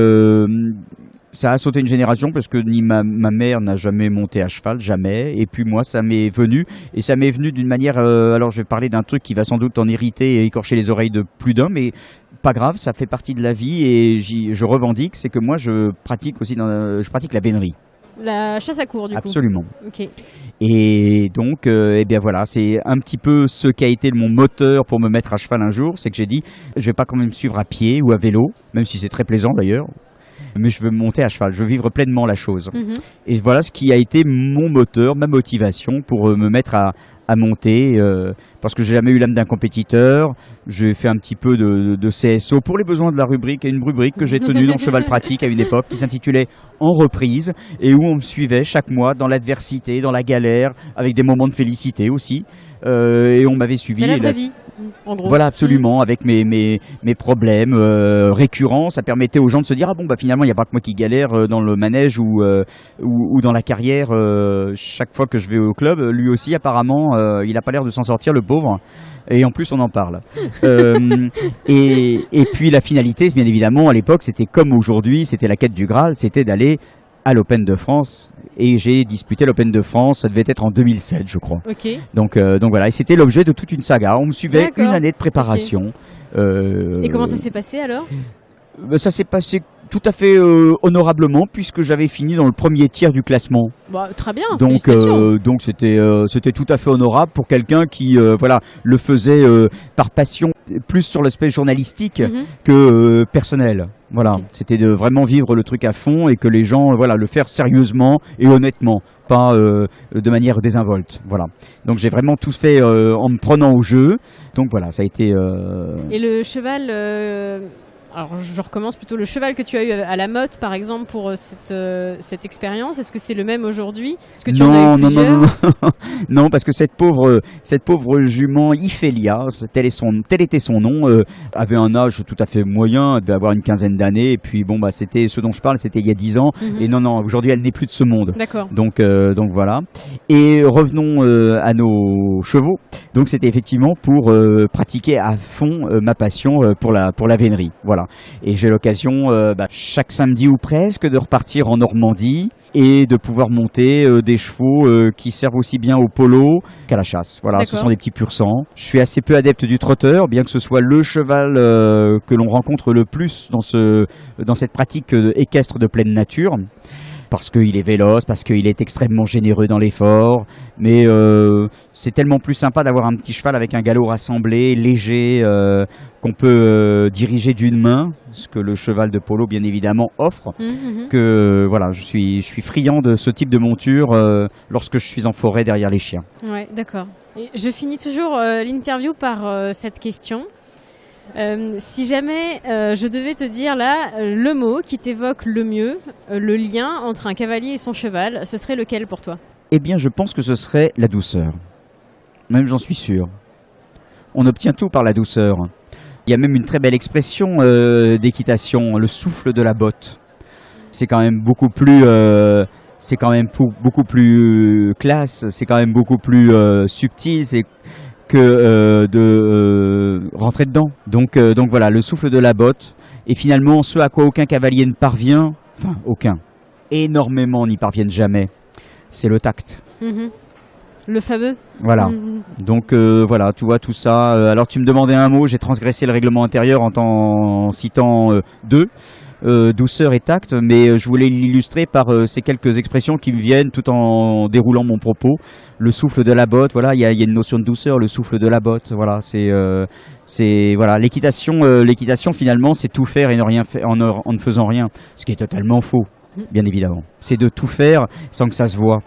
Ça a sauté une génération parce que ni ma mère n'a jamais monté à cheval, jamais. Et puis moi, ça m'est venu. Et ça m'est venu d'une manière... alors je vais parler d'un truc qui va sans doute en irriter et écorcher les oreilles de plus d'un, mais pas grave, ça fait partie de la vie. Et je revendique, c'est que moi, je pratique la vénerie. La chasse à courre, du coup. Absolument. Ok. Et donc, eh bien voilà, c'est un petit peu ce qui a été mon moteur pour me mettre à cheval un jour. C'est que j'ai dit, je vais pas quand même suivre à pied ou à vélo, même si c'est très plaisant d'ailleurs. Mais je veux monter à cheval, je veux vivre pleinement la chose. Et voilà ce qui a été mon moteur, ma motivation pour me mettre à monter, parce que j'ai jamais eu l'âme d'un compétiteur. J'ai fait un petit peu de CSO pour les besoins de la rubrique, une rubrique que j'ai tenue dans Cheval Pratique à une époque qui s'intitulait En reprise, et où on me suivait chaque mois dans l'adversité, dans la galère, avec des moments de félicité aussi. Et on m'avait suivi. C'est la vraie vie, en gros. Voilà, absolument, avec mes problèmes récurrents. Ça permettait aux gens de se dire, ah bon, bah finalement, il n'y a pas que moi qui galère dans le manège ou dans la carrière. Chaque fois que je vais au club, lui aussi, apparemment, il n'a pas l'air de s'en sortir, le pauvre. Et en plus, on en parle. Et puis, la finalité, bien évidemment, à l'époque, c'était comme aujourd'hui, c'était la quête du Graal, c'était d'aller à l'Open de France. Et j'ai disputé l'Open de France, ça devait être en 2007, je crois. Ok. Donc voilà, et c'était l'objet de toute une saga. On me suivait D'accord. une année de préparation. Okay. Et comment ça s'est passé alors ? Ça s'est passé tout à fait honorablement, puisque j'avais fini dans le premier tiers du classement. Bah, très bien. Donc c'était tout à fait honorable pour quelqu'un qui le faisait par passion, plus sur l'aspect journalistique que personnel. Voilà, okay. C'était de vraiment vivre le truc à fond et que les gens le faire sérieusement et honnêtement, pas de manière désinvolte. Voilà. Donc j'ai vraiment tout fait en me prenant au jeu. Donc voilà, ça a été. Et le cheval. Alors, je recommence plutôt. Le cheval que tu as eu à la Motte, par exemple, pour cette expérience, est-ce que c'est le même aujourd'hui ? Est-ce que tu en as eu plusieurs ? Non, parce que cette pauvre jument Iphélia, tel était son nom, avait un âge tout à fait moyen, elle devait avoir une quinzaine d'années, et puis bon, bah, c'était ce dont je parle, c'était il y a 10 ans, et non, aujourd'hui, elle n'est plus de ce monde. D'accord. Donc voilà. Et revenons à nos chevaux. Donc c'était effectivement pour pratiquer à fond ma passion pour la vénerie. Voilà. Et j'ai l'occasion chaque samedi ou presque de repartir en Normandie et de pouvoir monter des chevaux qui servent aussi bien au polo qu'à la chasse. Voilà, ce sont des petits pur sang. Je suis assez peu adepte du trotteur, bien que ce soit le cheval que l'on rencontre le plus dans cette pratique équestre de pleine nature. Parce qu'il est véloce, parce qu'il est extrêmement généreux dans l'effort, mais c'est tellement plus sympa d'avoir un petit cheval avec un galop rassemblé, léger, qu'on peut diriger d'une main, ce que le cheval de polo bien évidemment offre, que voilà, je suis friand de ce type de monture lorsque je suis en forêt derrière les chiens. Ouais, d'accord. Et je finis toujours l'interview par cette question. Si jamais je devais te dire là le mot qui t'évoque le mieux le lien entre un cavalier et son cheval, ce serait lequel pour toi ? Eh bien, je pense que ce serait la douceur. Même j'en suis sûr. On obtient tout par la douceur. Il y a même une très belle expression d'équitation, le souffle de la botte. C'est quand même beaucoup plus classe, c'est quand même beaucoup plus subtil, c'est que de rentrer dedans. Donc voilà, le souffle de la botte. Et finalement, ce à quoi aucun cavalier ne parvient, enfin aucun, énormément n'y parviennent jamais, c'est le tact. Le fameux. Voilà. Donc voilà, tu vois tout ça. Alors tu me demandais un mot, j'ai transgressé le règlement intérieur en citant deux. Douceur et tact, mais je voulais l'illustrer par ces quelques expressions qui me viennent tout en déroulant mon propos. Le souffle de la botte, voilà, il y a une notion de douceur, le souffle de la botte, voilà, c'est voilà, l'équitation finalement, c'est tout faire et ne rien faire en ne faisant rien, ce qui est totalement faux. Bien évidemment, c'est de tout faire sans que ça se voit.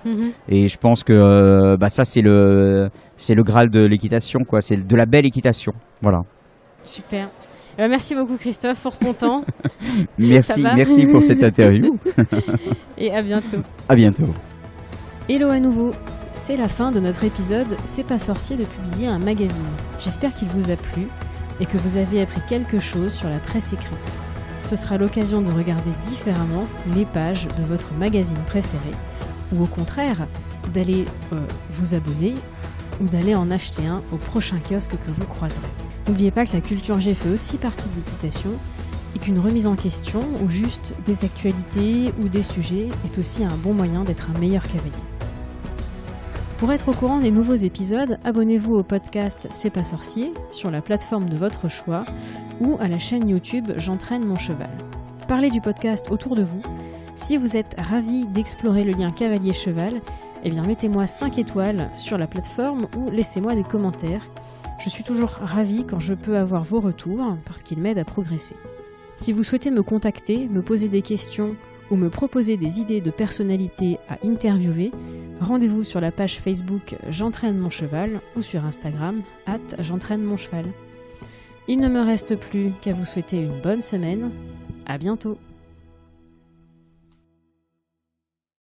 Et je pense que ça c'est le Graal de l'équitation, quoi. C'est de la belle équitation, voilà. Super. Merci beaucoup Christophe pour ton temps. Merci pour cette interview. Et à bientôt. À bientôt. Hello à nouveau. C'est la fin de notre épisode C'est pas sorcier de publier un magazine. J'espère qu'il vous a plu et que vous avez appris quelque chose sur la presse écrite. Ce sera l'occasion de regarder différemment les pages de votre magazine préféré ou au contraire d'aller vous abonner ou d'aller en acheter un au prochain kiosque que vous croiserez. N'oubliez pas que la culture G fait aussi partie de l'équitation et qu'une remise en question ou juste des actualités ou des sujets est aussi un bon moyen d'être un meilleur cavalier. Pour être au courant des nouveaux épisodes, abonnez-vous au podcast C'est pas sorcier sur la plateforme de votre choix ou à la chaîne YouTube J'entraîne mon cheval. Parlez du podcast autour de vous. Si vous êtes ravi d'explorer le lien cavalier-cheval, eh bien mettez-moi 5 étoiles sur la plateforme ou laissez-moi des commentaires. Je suis toujours ravie quand je peux avoir vos retours parce qu'ils m'aident à progresser. Si vous souhaitez me contacter, me poser des questions ou me proposer des idées de personnalités à interviewer, rendez-vous sur la page Facebook J'entraîne mon cheval ou sur Instagram @j'entraîne mon cheval. Il ne me reste plus qu'à vous souhaiter une bonne semaine. À bientôt.